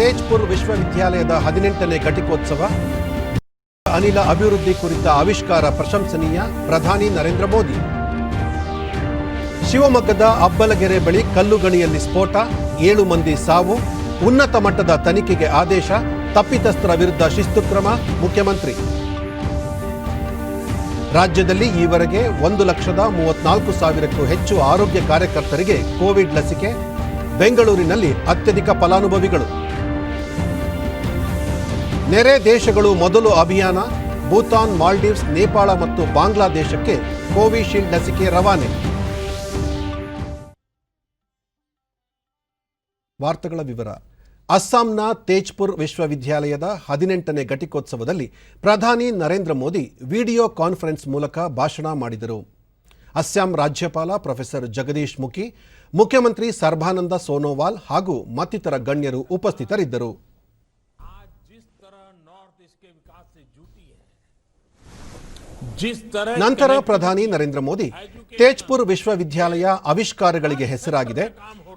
ತೇಜ್ಪುರ್ ವಿಶ್ವವಿದ್ಯಾಲಯದ 18ನೇ ಘಟಿಕೋತ್ಸವ ಅನಿಲ ಅಭಿವೃದ್ಧಿ ಕುರಿತ ಆವಿಷ್ಕಾರ ಪ್ರಶಂಸನೀಯ ಪ್ರಧಾನಿ ನರೇಂದ್ರ ಮೋದಿ. ಶಿವಮೊಗ್ಗದ ಅಬ್ಬಲಗೆರೆ ಬಳಿ ಕಲ್ಲುಗಣಿಯಲ್ಲಿ ಸ್ಫೋಟ, 7 ಮಂದಿ ಸಾವು, ಉನ್ನತ ಮಟ್ಟದ ತನಿಖೆಗೆ ಆದೇಶ, ತಪ್ಪಿತಸ್ಥರ ವಿರುದ್ಧ ಶಿಸ್ತು ಕ್ರಮ ಮುಖ್ಯಮಂತ್ರಿ. ರಾಜ್ಯದಲ್ಲಿ ಈವರೆಗೆ 1,34,000ಕ್ಕೂ ಹೆಚ್ಚು ಆರೋಗ್ಯ ಕಾರ್ಯಕರ್ತರಿಗೆ ಕೋವಿಡ್ ಲಸಿಕೆ, ಬೆಂಗಳೂರಿನಲ್ಲಿ ಅತ್ಯಧಿಕ ಫಲಾನುಭವಿಗಳು. ನೆರೆ ದೇಶಗಳು ಮೊದಲು ಅಭಿಯಾನ, ಭೂತಾನ್, ಮಾಲ್ಡೀವ್ಸ್, ನೇಪಾಳ ಮತ್ತು ಬಾಂಗ್ಲಾದೇಶಕ್ಕೆ ಕೋವಿಶೀಲ್ಡ್ ಲಸಿಕೆ ರವಾನೆ. ವಾರ್ತೆಗಳ ವಿವರ. ಅಸ್ಸಾಂನ ತೇಜ್ಪುರ್ ವಿಶ್ವವಿದ್ಯಾಲಯದ 18ನೇ ಘಟಿಕೋತ್ಸವದಲ್ಲಿ ಪ್ರಧಾನಿ ನರೇಂದ್ರ ಮೋದಿ ವಿಡಿಯೋ ಕಾನ್ಫರೆನ್ಸ್ ಮೂಲಕ ಭಾಷಣ ಮಾಡಿದರು. ಅಸ್ಸಾಂ ರಾಜ್ಯಪಾಲ ಪ್ರೊಫೆಸರ್ ಜಗದೀಶ್ ಮುಖಿ, ಮುಖ್ಯಮಂತ್ರಿ ಸರ್ಬಾನಂದ ಸೋನೋವಾಲ್ ಹಾಗೂ ಮತ್ತಿತರ ಗಣ್ಯರು ಉಪಸ್ಥಿತರಿದ್ದರು. ನಂತರ ಪ್ರಧಾನಿ ನರೇಂದ್ರ ಮೋದಿ ತೇಜ್ಪುರ್ ವಿಶ್ವವಿದ್ಯಾಲಯ ಆವಿಷ್ಕಾರಗಳಿಗೆ ಹೆಸರಾಗಿದೆ.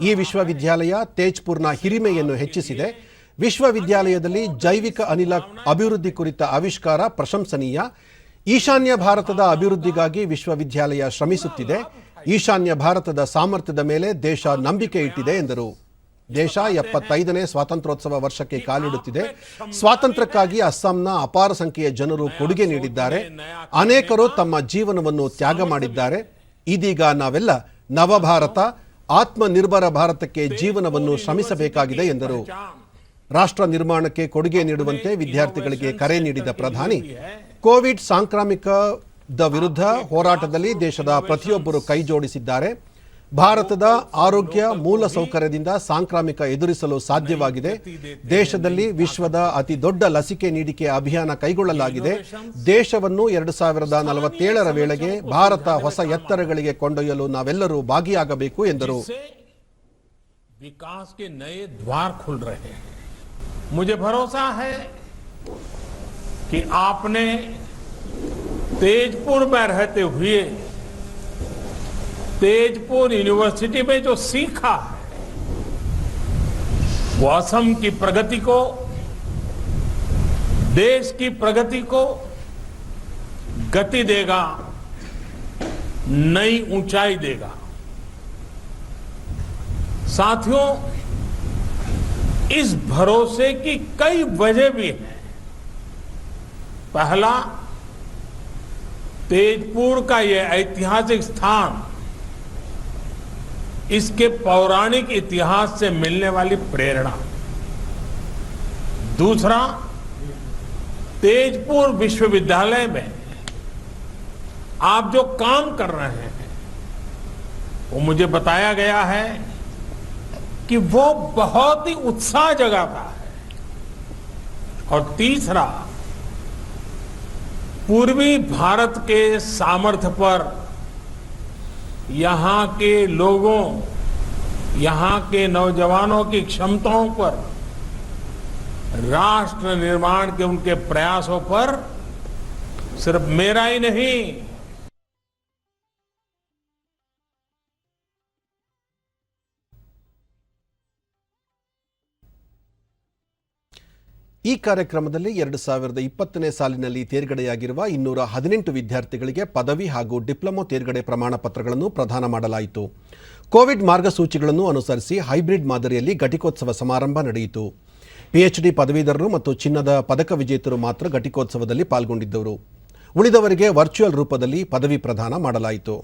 ಈ ವಿಶ್ವವಿದ್ಯಾಲಯ ತೇಜ್ಪುರ್ನ ಹಿರಿಮೆಯನ್ನು ಹೆಚ್ಚಿಸಿದೆ. ವಿಶ್ವವಿದ್ಯಾಲಯದಲ್ಲಿ ಜೈವಿಕ ಅನಿಲ ಅಭಿವೃದ್ಧಿ ಕುರಿತ ಆವಿಷ್ಕಾರ ಪ್ರಶಂಸನೀಯ. ಈಶಾನ್ಯ ಭಾರತದ ಅಭಿವೃದ್ಧಿಗಾಗಿ ವಿಶ್ವವಿದ್ಯಾಲಯ ಶ್ರಮಿಸುತ್ತಿದೆ. ಈಶಾನ್ಯ ಭಾರತದ ಸಾಮರ್ಥ್ಯದ ಮೇಲೆ ದೇಶ ನಂಬಿಕೆ ಇಟ್ಟಿದೆ ಎಂದರು. ದೇಶ 75ನೇ ಸ್ವಾತಂತ್ರ್ಯೋತ್ಸವ ವರ್ಷಕ್ಕೆ ಕಾಲಿಡುತ್ತಿದೆ. ಸ್ವಾತಂತ್ರ್ಯಕ್ಕಾಗಿ ಅಸ್ಸಾಂನ ಅಪಾರ ಸಂಖ್ಯೆಯ ಜನರು ಕೊಡುಗೆ ನೀಡಿದ್ದಾರೆ. ಅನೇಕರು ತಮ್ಮ ಜೀವನವನ್ನು ತ್ಯಾಗ ಮಾಡಿದ್ದಾರೆ. ಇದೀಗ ನಾವೆಲ್ಲ ನವಭಾರತ, ಆತ್ಮನಿರ್ಭರ ಭಾರತಕ್ಕೆ ಜೀವನವನ್ನು ಶ್ರಮಿಸಬೇಕಾಗಿದೆ ಎಂದರು. ರಾಷ್ಟ್ರ ನಿರ್ಮಾಣಕ್ಕೆ ಕೊಡುಗೆ ನೀಡುವಂತೆ ವಿದ್ಯಾರ್ಥಿಗಳಿಗೆ ಕರೆ ನೀಡಿದ ಪ್ರಧಾನಿ, ಕೋವಿಡ್ ಸಾಂಕ್ರಾಮಿಕದ ವಿರುದ್ಧ ಹೋರಾಟದಲ್ಲಿ ದೇಶದ ಪ್ರತಿಯೊಬ್ಬರು ಕೈ ಜೋಡಿಸಿದ್ದಾರೆ. ಭಾರತದ ಆರೋಗ್ಯ ಮೂಲ ಸೌಕರ್ಯದಿಂದ ಸಾಂಕ್ರಾಮಿಕ ಎದುರಿಸಲು ಸಾಧ್ಯವಾಗಿದೆ. ದೇಶದಲ್ಲಿ ವಿಶ್ವದ ಅತಿ ದೊಡ್ಡ ಲಸಿಕೆ ನೀಡಿಕೆ ಅಭಿಯಾನ ಕೈಗೊಳ್ಳಲಾಗಿದೆ. ದೇಶವನ್ನು 2047ರ ವೇಳೆಗೆ ಭಾರತ ಹೊಸ ಎತ್ತರಗಳಿಗೆ ಕೊಂಡೊಯ್ಯಲು ನಾವೆಲ್ಲರೂ ಭಾಗಿಯಾಗಬೇಕು ಎಂದರು. विकास के नए द्वार खुल रहे हैं. मुझे भरोसा है कि आपने तेजपुर में रहते हुए तेजपुर यूनिवर्सिटी में जो सीखा है वो असम की प्रगति को, देश की प्रगति को गति देगा, नई ऊंचाई देगा. साथियों, इस भरोसे की कई वजह भी हैं. पहला, तेजपुर का यह ऐतिहासिक स्थान इसके पौराणिक इतिहास से मिलने वाली प्रेरणा. दूसरा, तेजपुर विश्वविद्यालय में आप जो काम कर रहे हैं वो मुझे बताया गया है कि वो बहुत ही उत्साह जगाता है. और तीसरा, पूर्वी भारत के सामर्थ्य पर, यहाँ के लोगों, यहाँ के नौजवानों की क्षमताओं पर, राष्ट्र निर्माण के उनके प्रयासों पर सिर्फ मेरा ही नहीं, ಈ ಕಾರ್ಯಕ್ರಮದಲ್ಲಿ 2020ನೇ ಸಾಲಿನಲ್ಲಿ ತೇರ್ಗಡೆಯಾಗಿರುವ 218 ವಿದ್ಯಾರ್ಥಿಗಳಿಗೆ ಪದವಿ ಹಾಗೂ ಡಿಪ್ಲೊಮಾ ತೇರ್ಗಡೆ ಪ್ರಮಾಣ ಪತ್ರಗಳನ್ನು ಪ್ರದಾನ ಮಾಡಲಾಯಿತು. ಕೋವಿಡ್ ಮಾರ್ಗಸೂಚಿಗಳನ್ನು ಅನುಸರಿಸಿ ಹೈಬ್ರಿಡ್ ಮಾದರಿಯಲ್ಲಿ ಘಟಿಕೋತ್ಸವ ಸಮಾರಂಭ ನಡೆಯಿತು. ಪಿಎಚ್ಡಿ ಪದವೀಧರರು ಮತ್ತು ಚಿನ್ನದ ಪದಕ ವಿಜೇತರು ಮಾತ್ರ ಘಟಿಕೋತ್ಸವದಲ್ಲಿ ಪಾಲ್ಗೊಂಡಿದ್ದರು. ಉಳಿದವರಿಗೆ ವರ್ಚುವಲ್ ರೂಪದಲ್ಲಿ ಪದವಿ ಪ್ರದಾನ ಮಾಡಲಾಯಿತು.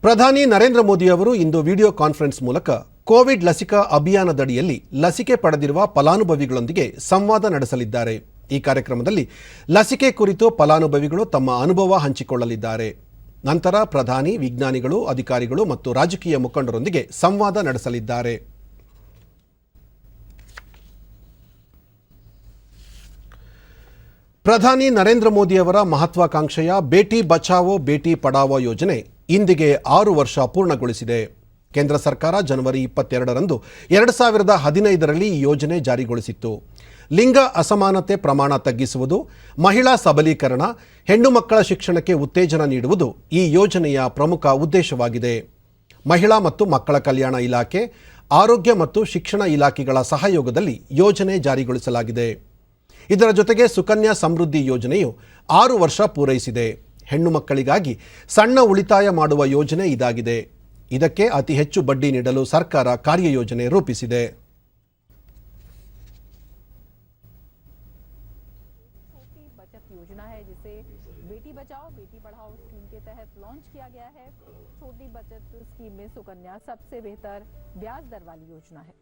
ಪ್ರಧಾನಿ ನರೇಂದ್ರ ಮೋದಿ ಅವರು ಇಂದು ವಿಡಿಯೋ ಕಾನ್ಫರೆನ್ಸ್ ಮೂಲಕ ಕೋವಿಡ್ ಲಸಿಕಾ ಅಭಿಯಾನದಡಿಯಲ್ಲಿ ಲಸಿಕೆ ಪಡೆದಿರುವ ಫಲಾನುಭವಿಗಳೊಂದಿಗೆ ಸಂವಾದ ನಡೆಸಲಿದ್ದಾರೆ. ಈ ಕಾರ್ಯಕ್ರಮದಲ್ಲಿ ಲಸಿಕೆ ಕುರಿತು ಫಲಾನುಭವಿಗಳು ತಮ್ಮ ಅನುಭವ ಹಂಚಿಕೊಳ್ಳಲಿದ್ದಾರೆ. ನಂತರ ಪ್ರಧಾನಿ ವಿಜ್ಞಾನಿಗಳು, ಅಧಿಕಾರಿಗಳು ಮತ್ತು ರಾಜಕೀಯ ಮುಖಂಡರೊಂದಿಗೆ ಸಂವಾದ ನಡೆಸಲಿದ್ದಾರೆ. ಪ್ರಧಾನಿ ನರೇಂದ್ರ ಮೋದಿ ಅವರ ಮಹತ್ವಾಕಾಂಕ್ಷೆಯ ಬೇಟಿ ಬಚಾವೋ ಬೇಟಿ ಪಢಾವೋ ಯೋಜನೆ ಇಂದಿಗೆ 6 ವರ್ಷ ಪೂರ್ಣಗೊಳಿಸಿದೆ. ಕೇಂದ್ರ ಸರ್ಕಾರ ಜನವರಿ 22ರಂದು 2015ರಲ್ಲಿ ಈ ಯೋಜನೆ ಜಾರಿಗೊಳಿಸಿತ್ತು. ಲಿಂಗ ಅಸಮಾನತೆ ಪ್ರಮಾಣ ತಗ್ಗಿಸುವುದು, ಮಹಿಳಾ ಸಬಲೀಕರಣ, ಹೆಣ್ಣು ಮಕ್ಕಳ ಶಿಕ್ಷಣಕ್ಕೆ ಉತ್ತೇಜನ ನೀಡುವುದು ಈ ಯೋಜನೆಯ ಪ್ರಮುಖ ಉದ್ದೇಶವಾಗಿದೆ. ಮಹಿಳಾ ಮತ್ತು ಮಕ್ಕಳ ಕಲ್ಯಾಣ ಇಲಾಖೆ, ಆರೋಗ್ಯ ಮತ್ತು ಶಿಕ್ಷಣ ಇಲಾಖೆಗಳ ಸಹಯೋಗದಲ್ಲಿ ಯೋಜನೆ ಜಾರಿಗೊಳಿಸಲಾಗಿದೆ. ಇದರ ಜೊತೆಗೆ ಸುಕನ್ಯಾ ಸಮೃದ್ಧಿ ಯೋಜನೆಯು 6 ವರ್ಷ ಪೂರೈಸಿದೆ. ಹೆಣ್ಣು ಮಕ್ಕಳಿಗಾಗಿ ಸಣ್ಣ ಉಳಿತಾಯ ಮಾಡುವ ಯೋಜನೆ ಇದಾಗಿದೆ. ಇದಕ್ಕೆ ಅತಿ ಹೆಚ್ಚು ಬಡ್ಡಿ ನೀಡಲು ಸರ್ಕಾರ ಕಾರ್ಯಯೋಜನೆ ರೂಪಿಸಿದೆ. योजना है जिसे बेटी बचाओ बेटी पढ़ाओ स्कीम के तहत लॉन्च किया गया है। छोटी बचत स्कीम में सुकन्या सबसे बेहतर ब्याज दर वाली योजना है।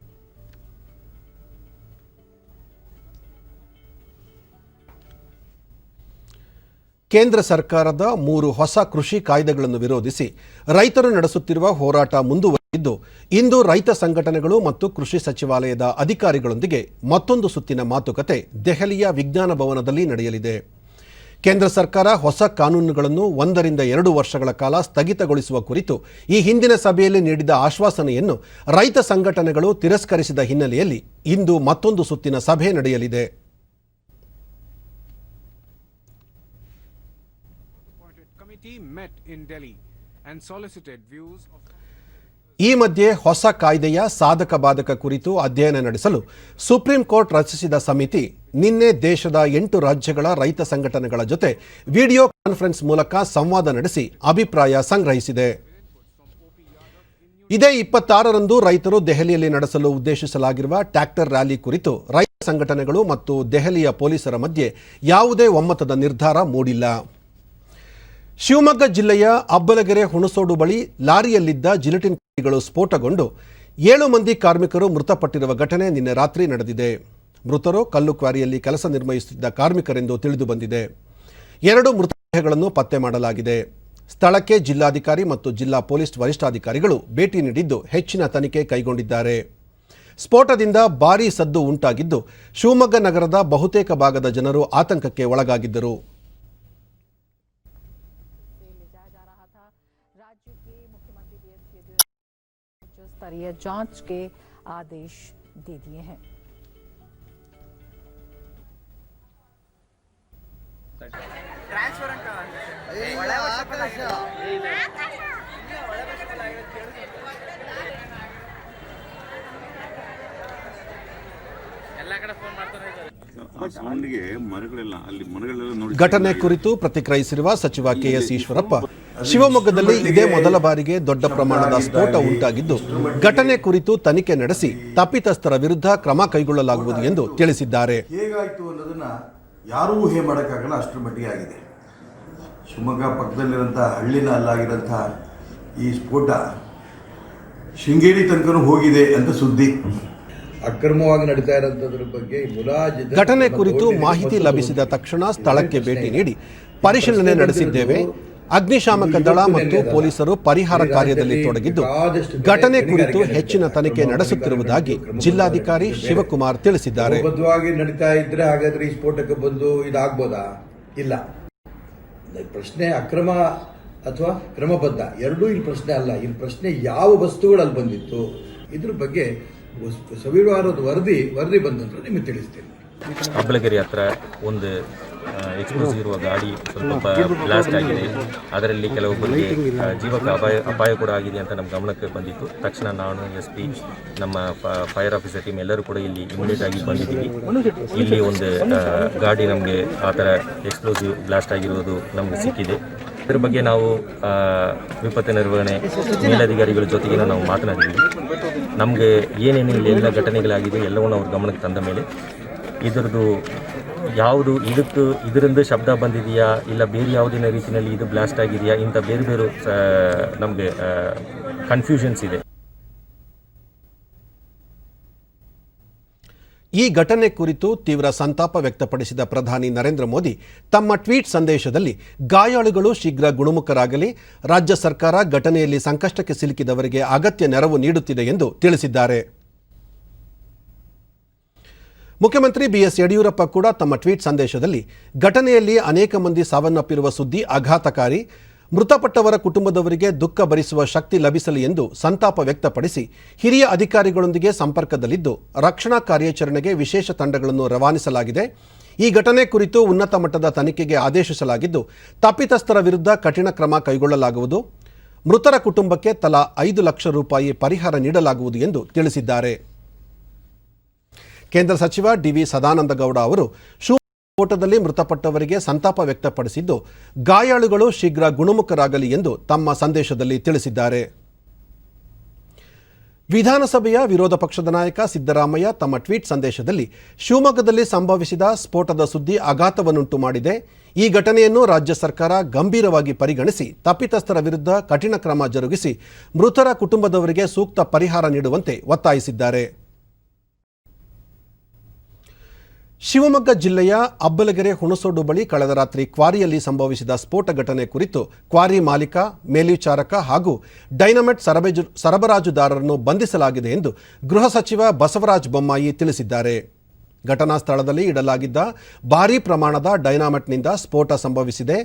ಕೇಂದ್ರ ಸರ್ಕಾರದ 3 ಹೊಸ ಕೃಷಿ ಕಾಯ್ದೆಗಳನ್ನು ವಿರೋಧಿಸಿ ರೈತರು ನಡೆಸುತ್ತಿರುವ ಹೋರಾಟ ಮುಂದುವರಿದಿದ್ದು, ಇಂದು ರೈತ ಸಂಘಟನೆಗಳು ಮತ್ತು ಕೃಷಿ ಸಚಿವಾಲಯದ ಅಧಿಕಾರಿಗಳೊಂದಿಗೆ ಮತ್ತೊಂದು ಸುತ್ತಿನ ಮಾತುಕತೆ ದೆಹಲಿಯ ವಿಜ್ಞಾನ ಭವನದಲ್ಲಿ ನಡೆಯಲಿದೆ. ಕೇಂದ್ರ ಸರ್ಕಾರ ಹೊಸ ಕಾನೂನುಗಳನ್ನು 1 ರಿಂದ 2 ವರ್ಷಗಳ ಕಾಲ ಸ್ಥಗಿತಗೊಳಿಸುವ ಕುರಿತು ಈ ಹಿಂದಿನ ಸಭೆಯಲ್ಲಿ ನೀಡಿದ ಆಶ್ವಾಸನೆಯನ್ನು ರೈತ ಸಂಘಟನೆಗಳು ತಿರಸ್ಕರಿಸಿದ ಹಿನ್ನೆಲೆಯಲ್ಲಿ ಇಂದು ಮತ್ತೊಂದು ಸುತ್ತಿನ ಸಭೆ ನಡೆಯಲಿದೆ. ಈ ಮಧ್ಯೆ ಹೊಸ ಕಾಯ್ದೆಯ ಸಾಧಕ ಬಾಧಕ ಕುರಿತು ಅಧ್ಯಯನ ನಡೆಸಲು ಸುಪ್ರೀಂ ಕೋರ್ಟ್ ರಚಿಸಿದ ಸಮಿತಿ ನಿನ್ನೆ ದೇಶದ 8 ರಾಜ್ಯಗಳ ರೈತ ಸಂಘಟನೆಗಳ ಜೊತೆ ವಿಡಿಯೋ ಕಾನ್ಫರೆನ್ಸ್ ಮೂಲಕ ಸಂವಾದ ನಡೆಸಿ ಅಭಿಪ್ರಾಯ ಸಂಗ್ರಹಿಸಿದೆ. ಇದೇ 26ರಂದು ರೈತರು ದೆಹಲಿಯಲ್ಲಿ ನಡೆಸಲು ಉದ್ದೇಶಿಸಲಾಗಿರುವ ಟ್ರ್ಯಾಕ್ಟರ್ ರ್ಯಾಲಿ ಕುರಿತು ರೈತ ಸಂಘಟನೆಗಳು ಮತ್ತು ದೆಹಲಿಯ ಪೊಲೀಸರ ಮಧ್ಯೆ ಯಾವುದೇ ಒಮ್ಮತದ ನಿರ್ಧಾರ ಮೂಡಿಲ್ಲ. ಶಿವಮೊಗ್ಗ ಜಿಲ್ಲೆಯ ಅಬ್ಬಲಗೆರೆ ಹುಣಸೋಡು ಬಳಿ ಲಾರಿಯಲ್ಲಿದ್ದ ಜಿಲೆಟಿನ್ ಕಡ್ಡಿಗಳು ಸ್ಫೋಟಗೊಂಡು 7 ಮಂದಿ ಕಾರ್ಮಿಕರು ಮೃತಪಟ್ಟಿರುವ ಘಟನೆ ನಿನ್ನೆ ರಾತ್ರಿ ನಡೆದಿದೆ. ಮೃತರು ಕಲ್ಲು ಕ್ವಾರಿಯಲ್ಲಿ ಕೆಲಸ ನಿರ್ವಹಿಸುತ್ತಿದ್ದ ಕಾರ್ಮಿಕರೆಂದು ತಿಳಿದು ಬಂದಿದೆ. 2 ಮೃತದೇಹಗಳನ್ನು ಪತ್ತೆ ಮಾಡಲಾಗಿದೆ. ಸ್ಥಳಕ್ಕೆ ಜಿಲ್ಲಾಧಿಕಾರಿ ಮತ್ತು ಜಿಲ್ಲಾ ಪೊಲೀಸ್ ವರಿಷ್ಠಾಧಿಕಾರಿಗಳು ಭೇಟಿ ನೀಡಿದ್ದು ಹೆಚ್ಚಿನ ತನಿಖೆ ಕೈಗೊಂಡಿದ್ದಾರೆ. ಸ್ಫೋಟದಿಂದ ಭಾರೀ ಸದ್ದು ಉಂಟಾಗಿದ್ದು, ಶಿವಮೊಗ್ಗ ನಗರದ ಬಹುತೇಕ ಭಾಗದ ಜನರು ಆತಂಕಕ್ಕೆ ಒಳಗಾಗಿದ್ದರು. स्तरीय जांच के आदेश दे दिए हैं। ಘಟನೆ ಕುರಿತು ಪ್ರತಿಕ್ರಿಯಿಸಿರುವ ಸಚಿವ ಕೆಎಸ್ ಈಶ್ವರಪ್ಪ, ಶಿವಮೊಗ್ಗದಲ್ಲಿ ಇದೇ ಮೊದಲ ಬಾರಿಗೆ ದೊಡ್ಡ ಪ್ರಮಾಣದ ಸ್ಫೋಟ ಉಂಟಾಗಿದ್ದು, ಘಟನೆ ಕುರಿತು ತನಿಖೆ ನಡೆಸಿ ತಪ್ಪಿತಸ್ಥರ ವಿರುದ್ಧ ಕ್ರಮ ಕೈಗೊಳ್ಳಲಾಗುವುದು ಎಂದು ತಿಳಿಸಿದ್ದಾರೆ. ಹೇಗಾಯಿತು ಅನ್ನೋದನ್ನ ಯಾರೂ ಊಹೆ ಮಾಡೋಕ್ಕಾಗಲ್ಲ, ಅಷ್ಟರ ಮಟ್ಟಿಗೆ ಆಗಿದೆ. ಶಿವಮೊಗ್ಗ ಪಕ್ಕದಲ್ಲಿರೋಂಥ ಹಳ್ಳಿನ ಅಲ್ಲಾಗಿರೋಂಥ ಈ ಸ್ಫೋಟ ಶೃಂಗೇರಿ ತನಕನೂ ಹೋಗಿದೆ ಅಂತ ಸುದ್ದಿ. ಅಕ್ರಮವಾಗಿ ನಡೀತಾ ಇರೋದ್ರ ಬಗ್ಗೆ ಘಟನೆ ಕುರಿತು ಮಾಹಿತಿ ಲಭಿಸಿದ ತಕ್ಷಣ ಸ್ಥಳಕ್ಕೆ ಭೇಟಿ ನೀಡಿ ಪರಿಶೀಲನೆ ನಡೆಸಿದ್ದೇವೆ. ಅಗ್ನಿಶಾಮಕ ದಳ ಮತ್ತು ಪೊಲೀಸರು ಪರಿಹಾರ ಕಾರ್ಯದಲ್ಲಿ ತೊಡಗಿದ್ದು, ಘಟನೆ ಕುರಿತು ಹೆಚ್ಚಿನ ತನಿಖೆ ನಡೆಸುತ್ತಿರುವುದಾಗಿ ಜಿಲ್ಲಾಧಿಕಾರಿ ಶಿವಕುಮಾರ್ ತಿಳಿಸಿದ್ದಾರೆ. ಬದ್ಧವಾಗಿ ನಡೀತಾ ಇದ್ರೆ ಹಾಗಾದ್ರೆ ಈ ಸ್ಫೋಟಕ್ಕೆ ಬಂದು ಇದಾಗ್ಬೋದಾ? ಇಲ್ಲ. ಪ್ರಶ್ನೆ ಅಕ್ರಮ ಅಥವಾ ಕ್ರಮಬದ್ಧ ಎರಡೂ ಇಲ್ಲಿ ಪ್ರಶ್ನೆ ಅಲ್ಲ. ಇಲ್ಲಿ ಪ್ರಶ್ನೆ ಯಾವ ವಸ್ತುಗಳಲ್ಲಿ ಬಂದಿತ್ತು, ಇದ್ರ ಬಗ್ಗೆ ಸವಿವಾರದ ವರದಿ ಬಂದಂತ ನಿಮಗೆ ತಿಳಿಸ್ತೇನೆ. ಅಬ್ಬಲಗೆರೆ ಹತ್ರ ಒಂದು ಎಕ್ಸ್ಪ್ಲೋಸಿವ್ ಇರುವ ಗಾಡಿ ಸ್ವಲ್ಪ ಬ್ಲಾಸ್ಟ್ ಆಗಿದೆ. ಅದರಲ್ಲಿ ಕೆಲವೊಬ್ಬರಿಗೆ ಜೀವಕ್ಕೆ ಅಪಾಯ ಕೂಡ ಆಗಿದೆ ಅಂತ ನಮ್ಮ ಗಮನಕ್ಕೆ ಬಂದಿತ್ತು. ತಕ್ಷಣ ನಾನು SP, ನಮ್ಮ ಫೈರ್ ಆಫೀಸರ್ ಟೀಮ್ ಎಲ್ಲರೂ ಕೂಡ ಇಲ್ಲಿ ಇಮಿಡಿಯೇಟ್ ಆಗಿ ಬಂದಿದ್ದೀವಿ. ಇಲ್ಲಿ ಒಂದು ಗಾಡಿ ನಮಗೆ ಆ ಥರ ಎಕ್ಸ್ಪ್ಲೋಸಿವ್ ಬ್ಲಾಸ್ಟ್ ಆಗಿರೋದು ನಮಗೆ ಸಿಕ್ಕಿದೆ. ಇದರ ಬಗ್ಗೆ ನಾವು ವಿಪತ್ತು ನಿರ್ವಹಣೆ ಮೇಲಧಿಕಾರಿಗಳ ಜೊತೆಗೆ ನಾವು ಮಾತನಾಡಿದ್ದೀವಿ. ನಮಗೆ ಏನೇನು ಇಲ್ಲಿ ಎಲ್ಲ ಘಟನೆಗಳಾಗಿದೆ ಎಲ್ಲವನ್ನೂ ಅವ್ರ ಗಮನಕ್ಕೆ ತಂದ ಮೇಲೆ ಇದರದ್ದು ಯಾವುದು ಇದರಿಂದ ಶಬ್ದ ಬಂದಿದೆಯಾ ಇಲ್ಲ ಬೇರೆ ಯಾವುದೇ ರೀತಿಯಲ್ಲಿ ಇದು ಬ್ಲಾಸ್ಟ್ ಆಗಿದೆಯಾ ಇಂಥ ಬೇರೆ ಬೇರೆ ನಮಗೆ ಕನ್ಫ್ಯೂಷನ್ಸ್ ಇದೆ. ಈ ಘಟನೆ ಕುರಿತು ತೀವ್ರ ಸಂತಾಪ ವ್ಯಕ್ತಪಡಿಸಿದ ಪ್ರಧಾನಿ ನರೇಂದ್ರ ಮೋದಿ ತಮ್ಮ ಟ್ವೀಟ್ ಸಂದೇಶದಲ್ಲಿ ಗಾಯಾಳುಗಳು ಶೀಘ್ರ ಗುಣಮುಖರಾಗಲಿ, ರಾಜ್ಯ ಸರ್ಕಾರ ಘಟನೆಯಲ್ಲಿ ಸಂಕಷ್ಟಕ್ಕೆ ಸಿಲುಕಿದವರಿಗೆ ಅಗತ್ಯ ನೆರವು ನೀಡುತ್ತಿದೆ ಎಂದು ತಿಳಿಸಿದ್ದಾರೆ. ಮುಖ್ಯಮಂತ್ರಿ BS ಯಡಿಯೂರಪ್ಪ ಕೂಡ ತಮ್ಮ ಟ್ವೀಟ್ ಸಂದೇಶದಲ್ಲಿ ಘಟನೆಯಲ್ಲಿ ಅನೇಕ ಮಂದಿ ಸಾವನ್ನಪ್ಪಿರುವ ಸುದ್ದಿ ಆಘಾತಕಾರಿ, ಮೃತಪಟ್ಟವರ ಕುಟುಂಬದವರಿಗೆ ದುಃಖ ಭರಿಸುವ ಶಕ್ತಿ ಲಭಿಸಲಿ ಎಂದು ಸಂತಾಪ ವ್ಯಕ್ತಪಡಿಸಿ ಹಿರಿಯ ಅಧಿಕಾರಿಗಳೊಂದಿಗೆ ಸಂಪರ್ಕದಲ್ಲಿದ್ದು ರಕ್ಷಣಾ ಕಾರ್ಯಾಚರಣೆಗೆ ವಿಶೇಷ ತಂಡಗಳನ್ನು ರವಾನಿಸಲಾಗಿದೆ. ಈ ಘಟನೆ ಕುರಿತು ಉನ್ನತ ಮಟ್ಟದ ತನಿಖೆಗೆ ಆದೇಶಿಸಲಾಗಿದ್ದು ತಪ್ಪಿತಸ್ಥರ ವಿರುದ್ಧ ಕಠಿಣ ಕ್ರಮ ಕೈಗೊಳ್ಳಲಾಗುವುದು. ಮೃತರ ಕುಟುಂಬಕ್ಕೆ ತಲಾ 5 ಲಕ್ಷ ರೂಪಾಯಿ ಪರಿಹಾರ ನೀಡಲಾಗುವುದು ಎಂದು ತಿಳಿಸಿದ್ದಾರೆ. ಕೇಂದ್ರ ಸಚಿವ ಡಿ.ವಿ. ಸದಾನಂದಗೌಡ ಅವರು ಸ್ಫೋಟದಲ್ಲಿ ಮೃತಪಟ್ಟವರಿಗೆ ಸಂತಾಪ ವ್ಯಕ್ತಪಡಿಸಿದ್ದು, ಗಾಯಾಳುಗಳು ಶೀಘ್ರ ಗುಣಮುಖರಾಗಲಿ ಎಂದು ತಮ್ಮ ಸಂದೇಶದಲ್ಲಿ ತಿಳಿಸಿದ್ದಾರೆ. ವಿಧಾನಸಭೆಯ ವಿರೋಧ ಪಕ್ಷದ ನಾಯಕ ಸಿದ್ದರಾಮಯ್ಯ ತಮ್ಮ ಟ್ವೀಟ್ ಸಂದೇಶದಲ್ಲಿ ಶಿವಮೊಗ್ಗದಲ್ಲಿ ಸಂಭವಿಸಿದ ಸ್ಫೋಟದ ಸುದ್ದಿ ಆಘಾತವನ್ನುಂಟು ಮಾಡಿದೆ. ಈ ಘಟನೆಯನ್ನು ರಾಜ್ಯ ಸರ್ಕಾರ ಗಂಭೀರವಾಗಿ ಪರಿಗಣಿಸಿ ತಪ್ಪಿತಸ್ಥರ ವಿರುದ್ಧ ಕಠಿಣ ಕ್ರಮ ಜರುಗಿಸಿ ಮೃತರ ಕುಟುಂಬದವರಿಗೆ ಸೂಕ್ತ ಪರಿಹಾರ ನೀಡುವಂತೆ ಒತ್ತಾಯಿಸಿದ್ದಾರೆ. ಶಿವಮೊಗ್ಗ ಜಿಲ್ಲೆಯ ಅಬ್ಬಲಗೆರೆ ಹುಣಸೋಡು ಬಳಿ ಕಳೆದ ರಾತ್ರಿ ಕ್ವಾರಿಯಲ್ಲಿ ಸಂಭವಿಸಿದ ಸ್ಫೋಟ ಘಟನೆ ಕುರಿತು ಕ್ವಾರಿ ಮಾಲೀಕ, ಮೇಲ್ವಿಚಾರಕ ಹಾಗೂ ಡೈನಮೈಟ್ ಸರಬರಾಜುದಾರರನ್ನು ಬಂಧಿಸಲಾಗಿದೆ ಎಂದು ಗೃಹ ಸಚಿವ ಬಸವರಾಜ ಬೊಮ್ಮಾಯಿ ತಿಳಿಸಿದ್ದಾರೆ. ಘಟನಾ ಸ್ಥಳದಲ್ಲಿ ಇಡಲಾಗಿದ್ದ ಭಾರೀ ಪ್ರಮಾಣದ ಡೈನಾಮೈಟ್ನಿಂದ ಸ್ಫೋಟ ಸಂಭವಿಸಿದೆ.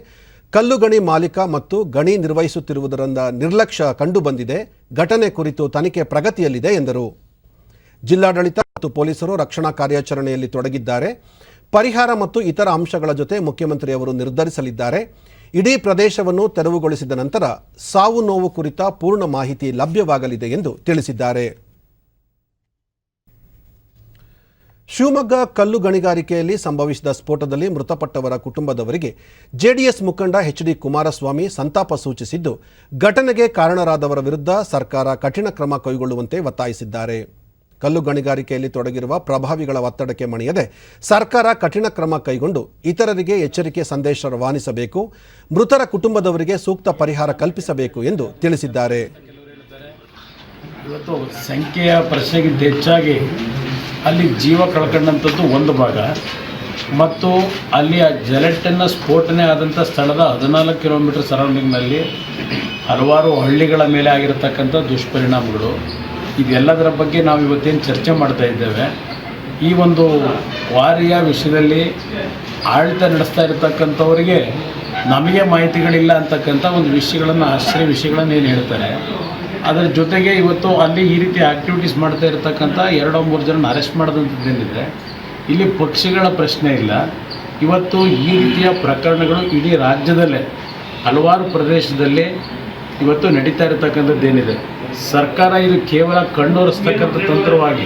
ಕಲ್ಲು ಗಣಿ ಮಾಲೀಕ ಮತ್ತು ಗಣಿ ನಿರ್ವಹಿಸುತ್ತಿರುವುದರಿಂದ ನಿರ್ಲಕ್ಷ್ಯ ಕಂಡುಬಂದಿದೆ. ಘಟನೆ ಕುರಿತು ತನಿಖೆ ಪ್ರಗತಿಯಲ್ಲಿದೆ ಎಂದರು. ಜಿಲ್ಲಾಡಳಿತ ಮತ್ತು ಪೊಲೀಸರು ರಕ್ಷಣಾ ಕಾರ್ಯಾಚರಣೆಯಲ್ಲಿ ತೊಡಗಿದ್ದಾರೆ. ಪರಿಹಾರ ಮತ್ತು ಇತರ ಅಂಶಗಳ ಜೊತೆ ಮುಖ್ಯಮಂತ್ರಿಯವರು ನಿರ್ಧರಿಸಲಿದ್ದಾರೆ. ಇಡೀ ಪ್ರದೇಶವನ್ನು ತೆರವುಗೊಳಿಸಿದ ನಂತರ ಸಾವು ನೋವು ಕುರಿತ ಪೂರ್ಣ ಮಾಹಿತಿ ಲಭ್ಯವಾಗಲಿದೆ ಎಂದು ತಿಳಿಸಿದ್ದಾರೆ. ಶಿವಮೊಗ್ಗ ಕಲ್ಲು ಗಣಿಗಾರಿಕೆಯಲ್ಲಿ ಸಂಭವಿಸಿದ ಸ್ಫೋಟದಲ್ಲಿ ಮೃತಪಟ್ಟವರ ಕುಟುಂಬದವರಿಗೆ ಜೆಡಿಎಸ್ ಮುಖಂಡ ಎಚ್.ಡಿ. ಕುಮಾರಸ್ವಾಮಿ ಸಂತಾಪ ಸೂಚಿಸಿದ್ದು, ಘಟನೆಗೆ ಕಾರಣರಾದವರ ವಿರುದ್ಧ ಸರ್ಕಾರ ಕಠಿಣ ಕ್ರಮ ಕೈಗೊಳ್ಳುವಂತೆ ಒತ್ತಾಯಿಸಿದ್ದಾರೆ. ಕಲ್ಲು ಗಣಿಗಾರಿಕೆಯಲ್ಲಿ ತೊಡಗಿರುವ ಪ್ರಭಾವಿಗಳ ಒತ್ತಡಕ್ಕೆ ಮಣಿಯದೆ ಸರ್ಕಾರ ಕಠಿಣ ಕ್ರಮ ಕೈಗೊಂಡು ಇತರರಿಗೆ ಎಚ್ಚರಿಕೆ ಸಂದೇಶ ರವಾನಿಸಬೇಕು, ಮೃತರ ಕುಟುಂಬದವರಿಗೆ ಸೂಕ್ತ ಪರಿಹಾರ ಕಲ್ಪಿಸಬೇಕು ಎಂದು ತಿಳಿಸಿದ್ದಾರೆ. ಇವತ್ತು ಸಂಖ್ಯೆಯ ಪ್ರಶ್ನೆಗಿಂತ ಹೆಚ್ಚಾಗಿ ಅಲ್ಲಿ ಜೀವ ಕಳ್ಕೊಂಡಂಥದ್ದು ಒಂದು ಭಾಗ, ಮತ್ತು ಅಲ್ಲಿ ಆ ಜೆಲೆಟನ್ನು ಸ್ಫೋಟನೆ ಆದಂಥ ಸ್ಥಳದ 14 ಕಿಲೋಮೀಟರ್ ಸರೌಂಡಿಂಗ್ನಲ್ಲಿ ಹಲವಾರು ಹಳ್ಳಿಗಳ ಮೇಲೆ ಆಗಿರತಕ್ಕಂಥ ದುಷ್ಪರಿಣಾಮಗಳು, ಇದೆಲ್ಲದರ ಬಗ್ಗೆ ನಾವು ಇವತ್ತೇನು ಚರ್ಚೆ ಮಾಡ್ತಾ ಇದ್ದೇವೆ. ಈ ಒಂದು ಕ್ವಾರಿಯ ವಿಷಯದಲ್ಲಿ ಆಡಳಿತ ನಡೆಸ್ತಾ ಇರತಕ್ಕಂಥವರಿಗೆ ನಮಗೆ ಮಾಹಿತಿಗಳಿಲ್ಲ ಅಂತಕ್ಕಂಥ ಒಂದು ವಿಷಯಗಳನ್ನು, ಆಶ್ಚರ್ಯ ವಿಷಯಗಳನ್ನು ಏನು ಹೇಳ್ತಾರೆ. ಅದರ ಜೊತೆಗೆ ಇವತ್ತು ಅಲ್ಲಿ ಈ ರೀತಿ ಆ್ಯಕ್ಟಿವಿಟೀಸ್ ಮಾಡ್ತಾ ಇರತಕ್ಕಂಥ 2-3 ಜನ ಅರೆಸ್ಟ್ ಮಾಡೋದಂಥದ್ದೇನಿದೆ, ಇಲ್ಲಿ ಪಕ್ಷಗಳ ಪ್ರಶ್ನೆ ಇಲ್ಲ. ಇವತ್ತು ಈ ರೀತಿಯ ಪ್ರಕರಣಗಳು ಇಡೀ ರಾಜ್ಯದಲ್ಲೇ ಹಲವಾರು ಪ್ರದೇಶದಲ್ಲಿ ಇವತ್ತು ನಡೀತಾ ಇರತಕ್ಕಂಥದ್ದೇನಿದೆ. ಸರ್ಕಾರ ಇದು ಕೇವಲ ಕಣ್ಣೋರಿಸ್ತಕ್ಕಂಥ ತಂತ್ರವಾಗಿ